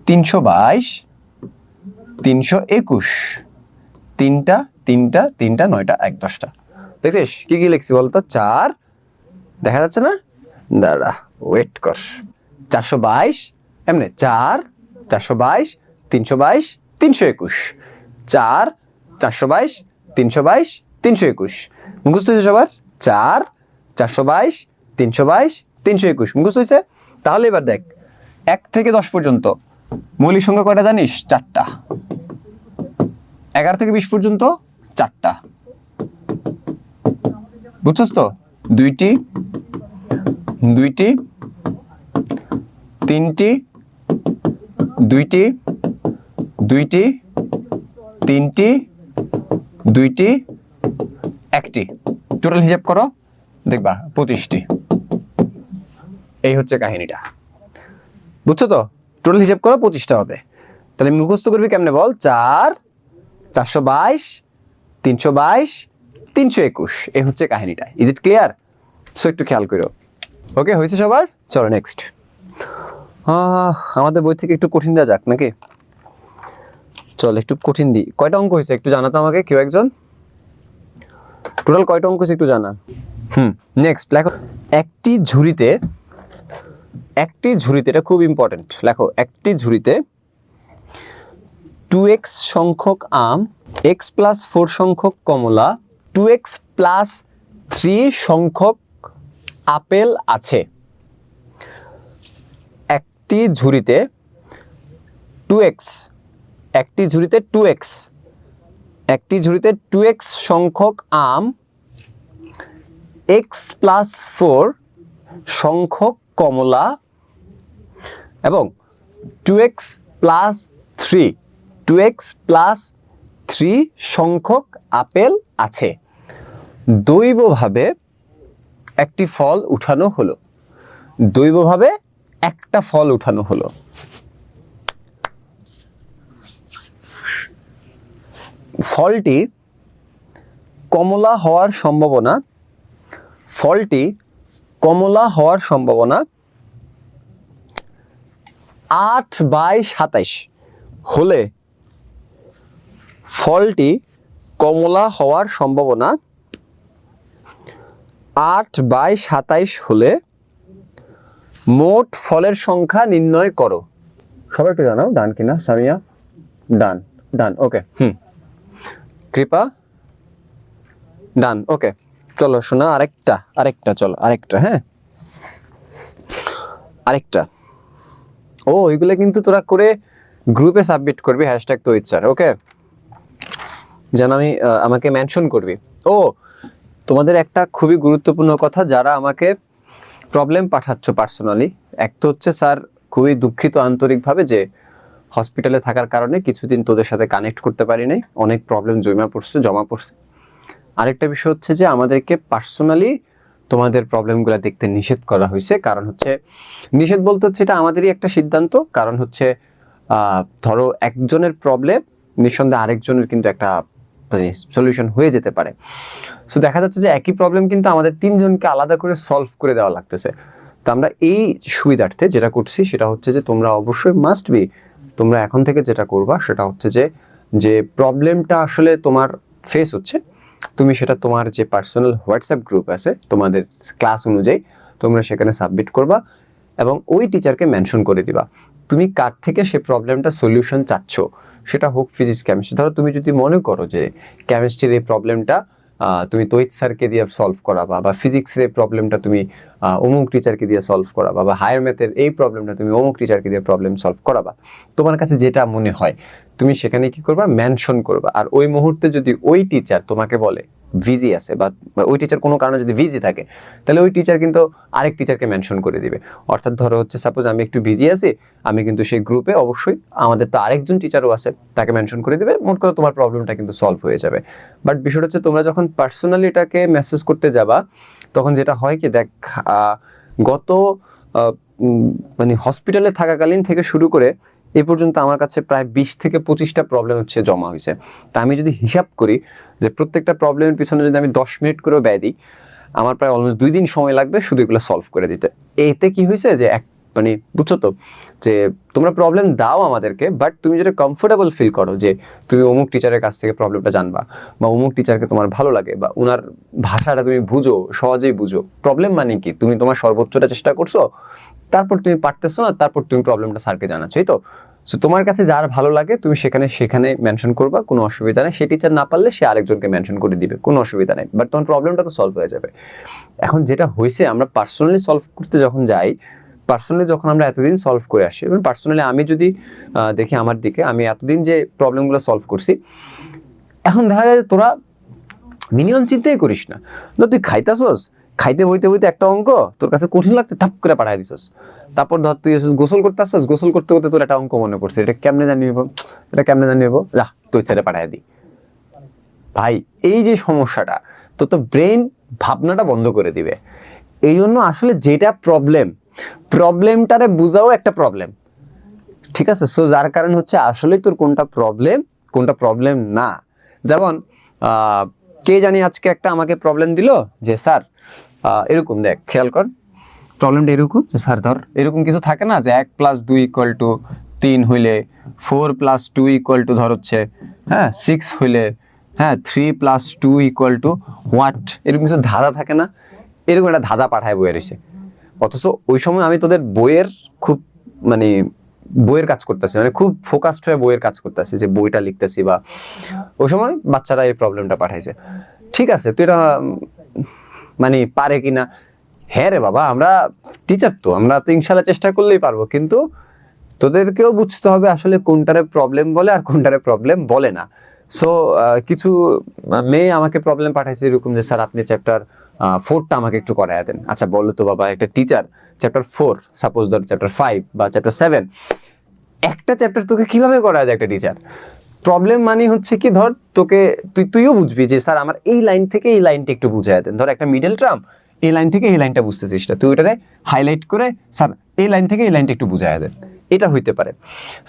322 321, 3টা 3টা 3টা 9টা 1 10টা। দেখছিস কি কি লিখছি বলতো? 4, দেখা যাচ্ছে না? দাঁড়া, ওয়েট কর। 422, এমনি 4 422 322 321, 4 422 322 321। মুখস্থ হয়েছে সবার? 4 422 322 321 মুখস্থ হয়েছে? তাহলে এবার দেখ, 1 থেকে 10 পর্যন্ত মৌলিক সংখ্যা কয়টা জানিস? 4টা। 11 থেকে 20 পর্যন্ত 4টা। বুঝছস তো? দুইটি, দুইটি, তিনটি, দুইটি, দুইটি, তিনটি, দুইটি, একটি। টোটাল হিসাব করো, দেখবা 25টি। এই হচ্ছে কাহিনীটা, বুঝছো তো? টোটাল হিসাব করো 25টা হবে। তাহলে মুখস্থ করবি কেমনে বল? 4, 422, 322, 321। এই হচ্ছে কাহিনীটা। Is it clear? সো একটু খেয়াল করো। ওকে, হয়েছে সবার? চলো নেক্সট। আমাদের বই থেকে একটু কঠিন দেওয়া যাক নাকি? চল একটু কঠিন দিই। কয়টা অঙ্ক হয়েছে একটু জানাতো আমাকে কেউ একজন? টোটাল কয়টা অঙ্ক হয়েছে একটু জানা। নেক্সট লেখো, একটি ঝুড়িতে, একটি ঝুড়িতে, এটা খুব ইম্পর্টেন্ট, লেখো একটি ঝুড়িতে 2x সংখ্যক আম, x + 4 সংখ্যক কমলা, 2x + 3 সংখ্যক আপেল আছে। একটি ঝুড়িতে 2x, একটি ঝুড়িতে 2x, একটি ঝুড়িতে 2x সংখ্যক আম, x + 4 সংখ্যক কমলা এবং 2x + 3, 2x + 3 সংখ্যক আপেল আছে। দৈবভাবে একটি ফল উঠানো হলো। দৈবভাবে একটা ফল উঠানো হলো। ফলটি কমলা হওয়ার সম্ভাবনা, ফলটি কমলা হওয়ার সম্ভাবনা 8/27 হলে, ফলটি কমলা হওয়ার সম্ভাবনা 8/27 হলে মোট ফলের সংখ্যা নির্ণয় করো। সবাই একটু জানাও ডান কিনা। সামিয়া ডান, ডান, ওকে। কৃপা ডান, ওকে। চলো শোনা, আরেকটা, আরেকটা, চলো আরেকটা। হ্যাঁ, আরেকটা। ও, এগুলো কিন্তু তোরা করে গ্রুপে সাবমিট করবি, #তৌহিদ-স্যার, ওকে? যেন আমি আমাকে মেনশন করবি। ও, তোমাদের একটা খুবই গুরুত্বপূর্ণ কথা, যারা আমাকে প্রবলেম পাঠাচ্ছ পার্সোনালি, এক তো হচ্ছে স্যার খুবই দুঃখিত আন্তরিকভাবে যে হসপিটালে থাকার কারণে কিছুদিন তোদের সাথে কানেক্ট করতে পারি নাই, অনেক প্রবলেম জমা পড়ছে। আরেকটা বিষয় হচ্ছে যে আমাদেরকে পার্সোনালি তোমাদের প্রবলেমগুলো দেখতে নিষেধ করা হয়েছে। কারণ হচ্ছে, নিষেধ বলতে হচ্ছে এটা আমাদেরই একটা সিদ্ধান্ত। কারণ হচ্ছে ধরো একজনের প্রবলেম নিঃসন্দেহে আরেকজনের কিন্তু একটা সলিউশন হয়ে যেতে পারে। সো দেখা যাচ্ছে যে একই প্রবলেম কিন্তু আমাদের 3 জনকে আলাদা করে সলভ করে দেওয়া লাগতেছে। তো আমরা এই সুবিধার্থে যেটা করছি সেটা হচ্ছে যে তোমরা অবশ্যই মাস্ট বি, তোমরা এখন থেকে যেটা করবা সেটা হচ্ছে যে প্রবলেমটা আসলে তোমার ফেস হচ্ছে, তুমি সেটা তোমার যে পার্সোনাল হোয়াটসঅ্যাপ গ্রুপ আছে তোমাদের ক্লাস অনুযায়ী তোমরা সেখানে সাবমিট করবা এবং ওই টিচারকে মেনশন করে দিবা তুমি কার থেকে সে প্রবলেমটা সলিউশন চাচ্ছ। সেটা হোক ফিজিক্স, কেমিস্ট্রি। ধরো তুমি যদি মনে করো যে কেমিস্ট্রির এই প্রবলেমটা তুমি তৌহিদ স্যারকে দিয়ে সলভ করাবা, বা ফিজিক্সের এই প্রবলেমটা তুমি অমুক টিচারকে দিয়ে সলভ করাবা, বা হায়ার ম্যাথের এই প্রবলেমটা তুমি অমুক টিচারকে দিয়ে প্রবলেম সলভ করাবা, তোমার কাছে যেটা মনে হয় তুমি সেখানে কি করবা, মেনশন করবা। আর ওই মুহূর্তে যদি ওই টিচার তোমাকে বলে ভিজি আছে, বা ওই টিচার কোনো কারণে যদি ভিজি থাকে, তাহলে ওই টিচার কিন্তু আরেক টিচারকে মেনশন করে দিবে। অর্থাৎ ধরো হচ্ছে সাপোজ আমি একটু ভিজি আছি, আমি কিন্তু সেই গ্রুপে অবশ্যই আমাদের তো আরেকজন টিচারও আছে, তাকে মেনশন করে দিবে। মোট কথা তোমার প্রবলেমটা কিন্তু সলভ হয়ে যাবে। বাট বিষয়টা হচ্ছে তোমরা যখন পার্সোনালি এটাকে মেসেজ করতে যাবা, তখন যেটা হয় কি, দেখ গত মানে হসপিটালে থাকাকালীন থেকে শুরু করে এ পর্যন্ত আমার কাছে প্রায় 20 থেকে 25টা প্রবলেম হচ্ছে জমা হয়েছে। তা আমি যদি হিসাব করি যে প্রত্যেকটা প্রবলেমের পিছনে যদি আমি 10 মিনিট করেও ব্যয় দিই, আমার প্রায় অলমোস্ট 2 দিন সময় লাগবে শুধু এগুলো সলভ করে দিতে। এতে কি হয়েছে যে মানে বুঝছো তো, যে তোমরা প্রবলেম দাও আমাদেরকে, বাট তুমি যেটা কমফোর্টেবল ফিল করো যে তুমি অমুক টিচারের কাছ থেকে প্রবলেমটা জানবা, বা অমুক টিচারকে তোমার ভালো লাগে, বা ওনার ভাষাটা তুমি বুঝো, সহজেই বুঝো। প্রবলেম মানে কি, তুমি তোমার সর্বোচ্চটা চেষ্টা করছো, তারপর তুমি পারতেছো না, তারপর তুমি প্রবলেমটা স্যারকে জানাচ্ছো, এই তো। সো তোমার কাছে যার ভালো লাগে তুমি সেখানে মেনশন করবা, কোনো অসুবিধা নেই। সে টিচার না পারলে সে আরেকজনকে মেনশন করে দিবে, কোনো অসুবিধা নেই। বাট তোমার প্রবলেমটা তো সলভ হয়ে যাবে। এখন যেটা হয়েছে, আমরা পার্সোনালি সলভ করতে যখন যাই, পার্সোনালি যখন আমরা এতদিন সলভ করে আসি, এবং পার্সোনালি আমি যদি দেখি আমার দিকে, আমি এতদিন যে প্রবলেমগুলো সলভ করছি, এখন দেখা যায় তোরা মিনিমাম চিন্তাই করিস না। তুই খাইতাছস, খাইতে বইতে বইতে একটা অঙ্ক তোর কাছে কঠিন লাগতে থাপ করে পাঠাই দিছস, তারপর ধর তুই গোসল করতে আসছস, গোসল করতে করতে তোর একটা অঙ্ক মনে পড়ছে, এটা কেমনে জানিব, এটা কেমনে জানিব, যা তুই ছেড়ে পাঠাই দি। ভাই এই যে সমস্যাটা, তো ব্রেন ভাবনাটা বন্ধ করে দিবে। এই জন্য আসলে যেটা প্রবলেমটারে বুঝাও একটা প্রবলেম, ঠিক আছে? সো যার কারণ হচ্ছে আসলে তোর কোনটা প্রবলেম না। যেমন কে জানি আজকে একটা আমাকে প্রবলেম দিল যে স্যার এরকম, দেখ খেয়াল কর প্রবলেমটা এরকম যে স্যার ধর এরকম কিছু থাকে না যে 1+2=3 হইলে 4+2 ধর হচ্ছে হ্যাঁ 6 হইলে হ্যাঁ 3+2 হোয়াট, এরকম কিছু ধাঁধা থাকে না, এরকম একটা ধাঁধা পাঠায় বইয়ে রয়েছে। অথচ ওই সময় আমি তোদের বইয়ের খুব মানে বইয়ের কাজ করতেছি, মানে খুব ফোকাসড হয়ে বইয়ের কাজ করতেছি, যে বইটা লিখতেছি, বা ওই সময় বাচ্চারা এই প্রবলেমটা পাঠাইছে। ঠিক আছে, তুই এটা মানে পারে কিনা, হ্যাঁ রে বাবা আমরা টিচার, তো আমরা তো ইনশাল্লাহ চেষ্টা করলেই পারবো, কিন্তু তোদেরকেও বুঝতে হবে আসলে কোনটারে প্রবলেম বলে আর কোনটারে প্রবলেম বলে না। সো কিছু মেয়ে আমাকে প্রবলেম পাঠাইছে এরকম যে স্যার আপনি চ্যাপ্টার 4টা আমাকে একটু করায় দেন। আচ্ছা বলো তো বাবা, একটা টিচার চ্যাপ্টার 4 সাপোজ ধর চ্যাপ্টার 5 বা চ্যাপ্টার 7 একটা চ্যাপ্টার তোকে কিভাবে করায় দেয় একটা টিচার? প্রবলেম মানে হচ্ছে কি, ধর তোকে তুইও বুঝবি যে স্যার আমার এই লাইন থেকে এই লাইনটা একটু বুঝায় দেন, ধর একটা মিডল টার্ম এই লাইন থেকে এই লাইনটা বুঝতেছিস না, তুই ওটারে হাইলাইট করে স্যার এই লাইন থেকে এই লাইনটা একটু বুঝায় দেন, এটা হইতে পারে।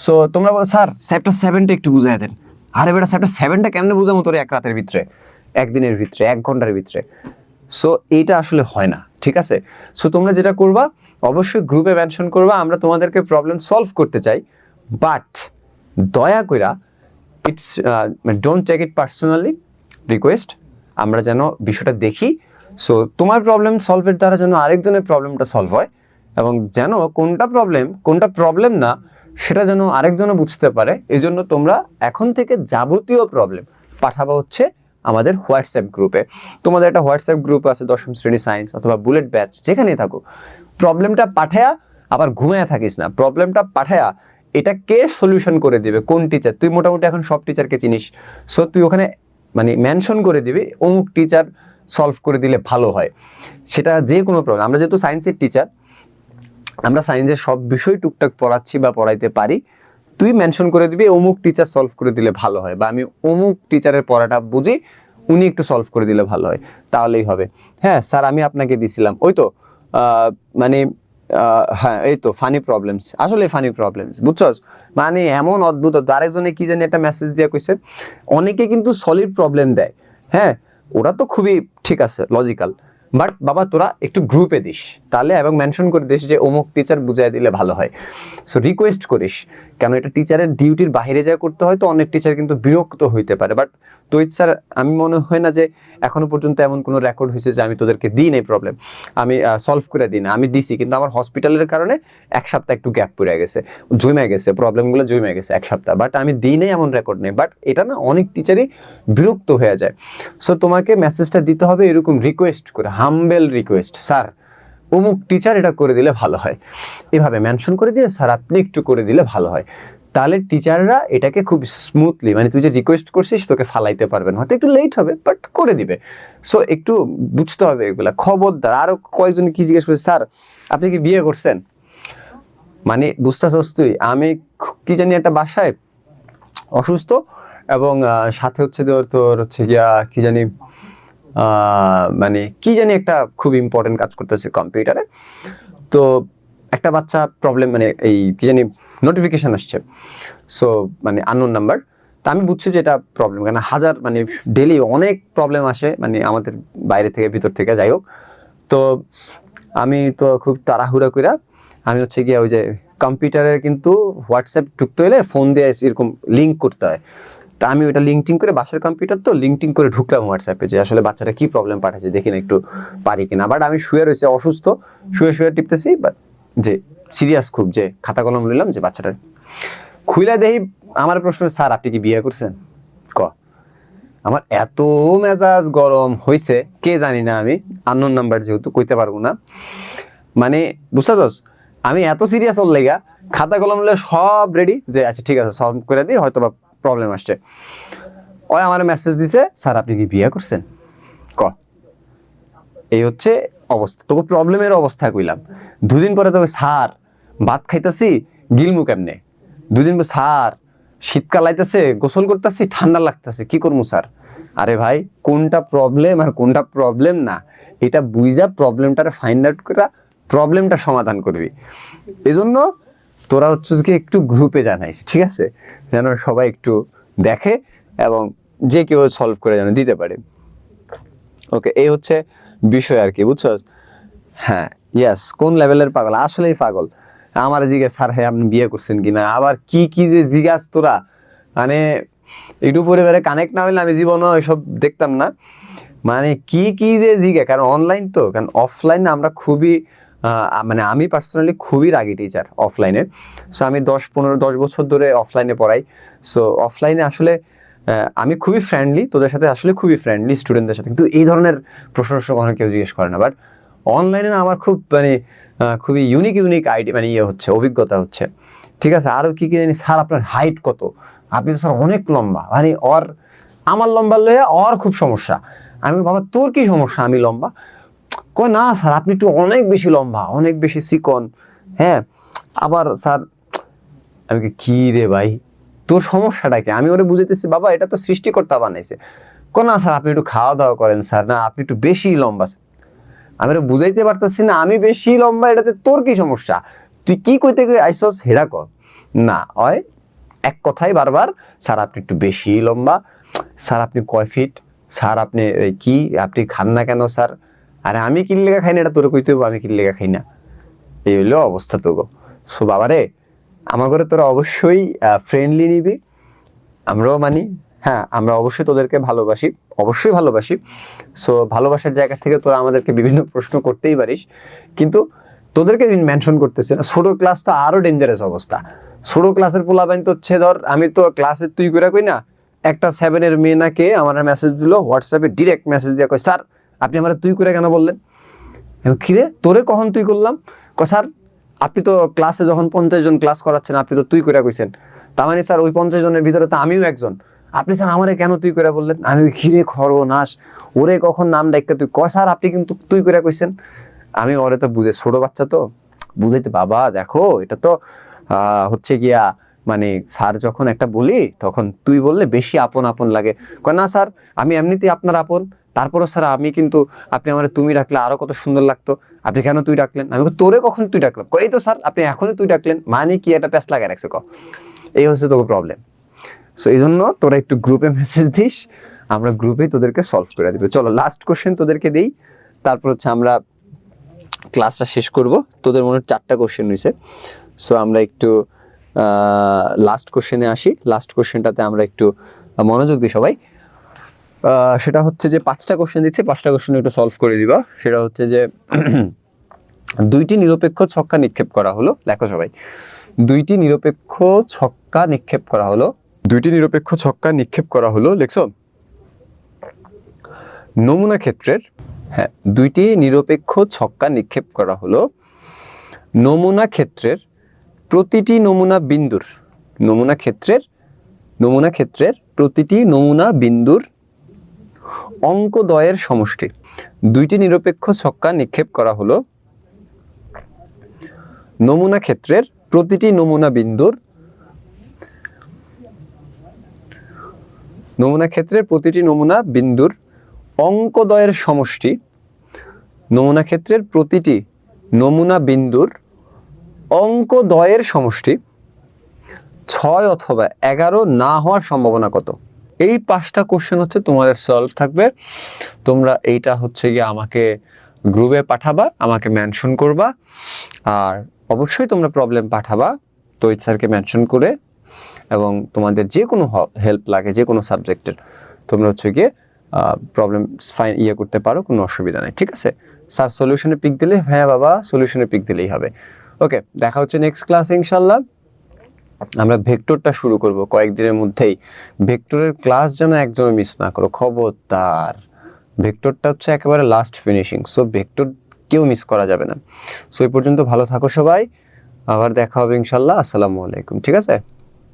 সো তোমরা বলো স্যার চ্যাপ্টার 7টা একটু বুঝায় দেন, আরে বেটা চ্যাপ্টার 7টা কেমনে বুঝাবো তোর এক রাতের ভিতরে, একদিনের ভিতরে, 1 ঘন্টার ভিতরে? সো এইটা আসলে হয় না, ঠিক আছে? সো তোমরা যেটা করবা অবশ্যই গ্রুপে মেনশন করবা, আমরা তোমাদেরকে প্রবলেম সলভ করতে চাই, বাট দয়া কইরা it's don't take it personally, request, আমরা যেন বিষয়টা দেখি। সো তোমার প্রবলেম সলভের দ্বারা যেন আরেকজনের প্রবলেমটা সলভ হয়, এবং যেন কোনটা প্রবলেম না সেটা যেন আরেকজনও বুঝতে পারে। এই জন্য তোমরা এখন থেকে যাবতীয় প্রবলেম পাঠাবো হচ্ছে আমাদের হোয়াটসঅ্যাপ গ্রুপে। তোমাদের একটা হোয়াটসঅ্যাপ গ্রুপ আছে 10ম শ্রেণী সায়েন্স অথবা বুলেট ব্যাচ, যেখানেই থাকো, প্রবলেমটা পাঠায়া আবার ঘুমায়া থাকিস না, প্রবলেমটা পাঠায়া এটা কে সলিউশন করে দিবে, কোন টিচার, তুই মোটামুটি এখন সব টিচারকে চিনিস, সো তুই ওখানে মানে মেনশন করে দিবি অমুক টিচার সলভ করে দিলে ভালো হয়। সেটা যে কোনো প্রবলেম, আমরা যেহেতু সায়েন্সের টিচার, আমরা সায়েন্সের সব বিষয় টুকটাক পড়াচ্ছি বা পড়াইতে পারি, তুই মেনশন করে দিবি অমুক টিচার সলভ করে দিলে ভালো হয়, বা আমি অমুক টিচারের পড়াটা বুঝি, উনি একটু সলভ করে দিলে ভালো হয়, তাহলেই হবে। হ্যাঁ স্যার আমি আপনাকে দিছিলাম ওই তো মানে হ্যাঁ এই তো ফানি প্রবলেমস, আসলে ফানি প্রবলেমস, বুঝছস? মানে এমন অদ্ভুত, আরেকজনে কি জানি একটা মেসেজ দিয়ে কইছে, অনেকে কিন্তু সলিড প্রবলেম দেয়, হ্যাঁ ওরা তো খুবই ঠিক আছে, লজিক্যাল, বাট বাবা তোরা একটু গ্রুপে দিস তাহলে, এবং মেনশন করে দিস যে অমুক টিচার বুঝাই দিলে ভালো হয়। সো রিকোয়েস্ট করিস, কেন এটা টিচারের ডিউটির বাইরে যায় করতে হয়, তো অনেক টিচার কিন্তু বিরক্ত হইতে পারে। বাট তৈত স্যার আমি মনে হয় না যে এখনো পর্যন্ত এমন কোনো রেকর্ড হয়েছে যে আমি তোদেরকে দিই নাই প্রবলেম, আমি সলভ করে দিই না, আমি দিছি, কিন্তু আমার হসপিটালের কারণে 1 সপ্তাহ একটু গ্যাপ পড়ে গেছে, জমে গেছে, প্রবলেমগুলো জমে গেছে 1 সপ্তাহ, বাট আমি দিই নাই এমন রেকর্ড নেই। বাট এটা না অনেক টিচারই বিরক্ত হয়ে যায়। সো তোমাকে মেসেজটা দিতে হবে এরকম রিকোয়েস্ট করে, হাম্বেল রিকোয়েস্ট, স্যার অমুক টিচার এটা করে দিলে ভালো হয়, এভাবে মেনশন করে দিয়ে স্যার আপনি একটু করে দিলে ভালো হয়, তাহলে টিচাররা এটাকে খুব স্মুথলি, মানে তুই যে রিকোয়েস্ট করছিস তোকে ফালাইতে পারবেন, হয়তো একটু লেট হবে বাট করে দিবে। সো একটু বুঝতে হবে এগুলা, খবরদার। আরো কয়েকজন কি জিজ্ঞেস করছে, স্যার আপনি কি বিয়ে করছেন? মানে বুঝতেছস তুই, আমি কি জানি একটা বাসায় অসুস্থ, এবং সাথে হচ্ছে তোর হচ্ছে গিয়া কি জানি মানে কি জানি একটা খুব ইম্পর্টেন্ট কাজ করতেছে কম্পিউটারে, তো একটা বাচ্চা প্রবলেম, মানে এই কি জানি নোটিফিকেশন আসছে, সো মানে আননোন নাম্বার, তা আমি বুঝছি যে এটা প্রবলেম, কেন হাজার মানে ডেলি অনেক প্রবলেম আসে, মানে আমাদের বাইরে থেকে ভিতর থেকে, যাই হোক। তো আমি তো খুব তাড়াহুড়া কইরা আমি হচ্ছে গিয়ে ওই যে কম্পিউটারের কিন্তু হোয়াটসঅ্যাপ ঢুকতে হলে ফোন দিয়ে এরকম লিঙ্ক করতে হয়, তা আমি ওইটা লিঙ্কটিং করে, বাসার কম্পিউটার তো লিঙ্কটিং করে ঢুকলাম হোয়াটসঅ্যাপে, যে আসলে বাচ্চাটা কি প্রবলেম পাঠাচ্ছে দেখি না একটু পারি কিনা। বাট আমি শুয়ে রয়েছে অসুস্থ, শুয়ে টিপতেছি, বাট যে সিরিয়াস খুব, যে খাতা কলম নিলাম যে বাচ্চাটা খুইলা দেই, আমার প্রশ্ন, স্যার আপনি কি বিয়ে করছেন? ক আমার এত মেজাজ গরম হয়েছে, কে জানি না, আমি আননোন নাম্বার যেহেতু কইতে পারবো না, মানে বুঝতেছস, আমি এত সিরিয়াস ওর লেগা, খাতা কলম নিলে সব রেডি, যে আচ্ছা ঠিক আছে সলভ করে দিই, হয়তো বা প্রবলেম আসছে। ওই আমার মেসেজ দিছে, স্যার আপনি কি বিয়ে করছেন? ক এই হচ্ছে অবস্থা, তোকে প্রবলেমের অবস্থা কইলাম। দুদিন পরে তোকে স্যার ভাত খাইতাছি গিলমু কেমনে, দুদিন পর স্যার শীতকাল আইতেছে গোসল করতেছি ঠান্ডা লাগতেছে কি করবো স্যার। আরে ভাই কোনটা প্রবলেম আর কোনটা প্রবলেম না এটা বুঝা প্রবলেমটারে ফাইন্ড আউট করা প্রবলেমটা সমাধান করবি। এজন্য তোরা হচ্ছে কি একটু গ্রুপে জানাইস, ঠিক আছে, যেন সবাই একটু দেখে এবং যে কেউ সলভ করে যেন দিতে পারে। ওকে, এই হচ্ছে বিষয় আর কি, বুঝছস? হ্যাঁ, ইয়াস, কোন লেভেলের পাগল, আসলেই পাগল। আমার জিজ্ঞাসা স্যার হ্যাঁ আপনি বিয়ে করছেন কিনা, আবার কি কি যে জিজ্ঞাস তোরা, মানে একটু পরিবারে কানেক্ট না হইলে আমি জীবনও এসব দেখতাম না। মানে কি কি যে জিজ্ঞা, কারণ অনলাইন তো, কারণ অফলাইনে আমরা খুবই মানে আমি পার্সোনালি খুবই রাগী টিচার অফলাইনে। সো আমি 10 বছর ধরে অফলাইনে পড়াই। সো অফলাইনে আসলে আমি খুবই ফ্রেন্ডলি, তোদের সাথে আসলে খুবই ফ্রেন্ডলি স্টুডেন্টদের সাথে, কিন্তু এই ধরনের প্রশ্ন কখনো কেউ জিজ্ঞেস করে না। বাট অনলাইনে না আমার খুব মানে খুবই ইউনিক আইডিয়া মানে ইয়ে হচ্ছে, অভিজ্ঞতা হচ্ছে, ঠিক আছে। আরও কি কি জানি, স্যার আপনার হাইট কত, আপনি তো স্যার অনেক লম্বা, মানে ওর আমার লম্বা লইয়া ওর খুব সমস্যা। আমি বাবা তোর কি সমস্যা আমি লম্বা, কয় না স্যার আপনি একটু অনেক বেশি লম্বা, অনেক বেশি চিকন, হ্যাঁ। আবার স্যার আমি কি রে ভাই তোর সমস্যাটা কি, আমি ওরে বুঝাইতেছি বাবা এটা তো সৃষ্টিকর্তা বানাইছে। কয় না স্যার আপনি একটু খাওয়া দাওয়া করেন স্যার, না আপনি একটু বেশি লম্বা। আমি ওরা বুঝাইতে পারতেছি না আমি বেশি লম্বা, এটাতে তোর কি সমস্যা, তুই কি কইতে আইসস হেডা কর না। হয় এক কথাই বারবার, স্যার আপনি একটু বেশি লম্বা, স্যার আপনি কয় ফিট, স্যার আপনি কি আপনি খান না কেন স্যার, আরে আমি কিল লেখা খাই না এটা তোরে কইতে হবো, আমি কিল লেখা খাই না, এই হইলো অবস্থা তো গো। সো বাবারে আমার ঘরে তোরা অবশ্যই ফ্রেন্ডলি নিবি, আমরাও মানি, হ্যাঁ আমরা অবশ্যই তোদেরকে ভালোবাসি, অবশ্যই ভালোবাসি। সো ভালোবাসার জায়গা থেকে তোরা আমাদেরকে বিভিন্ন প্রশ্ন করতেই পারিস, কিন্তু তোদেরকে মেনশন করতেছে না। ছোট ক্লাস তো আরো ডেঞ্জারাস অবস্থা, ছোট ক্লাসের পোলাপাইন তো হচ্ছে ধর আমি তো ক্লাসে তুই করে কই না, একটা 7-এর মেয়ে নাকে আমার মেসেজ দিল হোয়াটসঅ্যাপে, ডিরেক্ট মেসেজ দিয়ে কই স্যার আপনি আমার তুই করে কেন বললেন। কিরে তোরে কখন তুই করলাম, স্যার আপনি তো ক্লাসে যখন 50 জন ক্লাস করাচ্ছেন আপনি তো তুই করে কইছেন, তার মানে স্যার ওই 50 জনের ভিতরে তো আমিও একজন, আপনি স্যার আমারে কেন তুই করে বললেন। আমি ঘিরে খরগোনাশ, ওরে কখন নাম ডাইকা তুই স্যার আপনি কিন্তু তুই করে কইছেন। আমি ওরে তো বুঝে, ছোট বাচ্চা তো বুঝাইতে, বাবা দেখো এটা তো হচ্ছে গিয়া মানে স্যার যখন একটা বলি তখন তুই বললে বেশি আপন আপন লাগে। না স্যার আমি এমনিতেই আপনার আপন, তারপরও স্যার আমি কিন্তু আপনি আমার তুমি ডাকলে আরো কত সুন্দর লাগতো, আপনি কেন তুই ডাকলেন। আমি তোরে কখন তুই ডাকলাম, এই তো স্যার আপনি এখনই তুই ডাকলেন, মানে কি একটা প্যাঁচ লাগায় রাখছে এই হচ্ছে তোকে প্রবলেম। সো এই জন্য তোরা একটু গ্রুপে মেসেজ দিস, আমরা গ্রুপেই তোদেরকে সলভ করে দিব। চলো লাস্ট কোশ্চেন তোদেরকে দিই, তারপর হচ্ছে আমরা ক্লাসটা শেষ করব। তোদের মনে 4টা কোশ্চেন হয়েছে, সো আমরা একটু লাস্ট কোশ্চেনে আসি। লাস্ট কোশ্চেনটাতে আমরা একটু মনোযোগ দিই সবাই। সেটা হচ্ছে যে 5টা কোশ্চেন দিচ্ছে, 5টা কোশ্চেন একটু সলভ করে দিবা। সেটা হচ্ছে যে 2টি নিরপেক্ষ ছক্কা নিক্ষেপ করা হলো, লেখো সবাই। 2টি নিরপেক্ষ ছক্কা নিক্ষেপ করা হলো, 2টি নিরপেক্ষ ছক্কা নিক্ষেপ করা হলো, লিখছো? নমুনা ক্ষেত্রের, হ্যাঁ 2টি নিরপেক্ষ ছক্কা নিক্ষেপ করা হলো, নমুনা ক্ষেত্রের প্রতিটি নমুনা বিন্দুর, নমুনা ক্ষেত্রের প্রতিটি নমুনা বিন্দুর অঙ্কদ্বয়ের সমষ্টি। 2টি নিরপেক্ষ ছক্কা নিক্ষেপ করা হলো, নমুনা ক্ষেত্রের প্রতিটি নমুনা বিন্দুর, নমুনা ক্ষেত্রের প্রতিটি নমুনা বিন্দুর অঙ্কদ্বয়ের সমষ্টি, নমুনা ক্ষেত্রের প্রতিটি নমুনা বিন্দুর অঙ্কদ্বয়ের সমষ্টি 6 অথবা 11 না হওয়ার সম্ভাবনা কত। এই 5টা কোশ্চেন হচ্ছে তোমাদের সলভ থাকবে। তোমরা এইটা হচ্ছে গিয়ে আমাকে গ্রুপে পাঠাবা, আমাকে মেনশন করবা, আর অবশ্যই তোমরা প্রবলেম পাঠাবা তৈত স্যারকে মেনশন করে, এবং তোমাদের যে কোনো হেল্প লাগে যে কোনো সাবজেক্টের তোমরা হচ্ছে গিয়ে প্রবলেম করতে পারো, কোনো অসুবিধা নেই, ঠিক আছে। স্যার সলিউশনে পিক দিলে, হ্যাঁ বাবা সলিউশনে পিক দিলেই হবে। ওকে, দেখা হচ্ছে নেক্সট ক্লাসে ইনশাল্লাহ। আমরা ভেক্টরটা শুরু করব কয়েকদিনের মধ্যেই। ভেক্টরের ক্লাস যেন একজনও মিস না করো, খবরদার। ভেক্টরটা হচ্ছে একেবারে লাস্ট ফিনিশিং, সো ভেক্টর কেউ মিস করা যাবে না। সো এই পর্যন্ত ভালো থাকো সবাই, আবার দেখা হবে ইনশাল্লাহ। আসসালামু আলাইকুম, ঠিক আছে।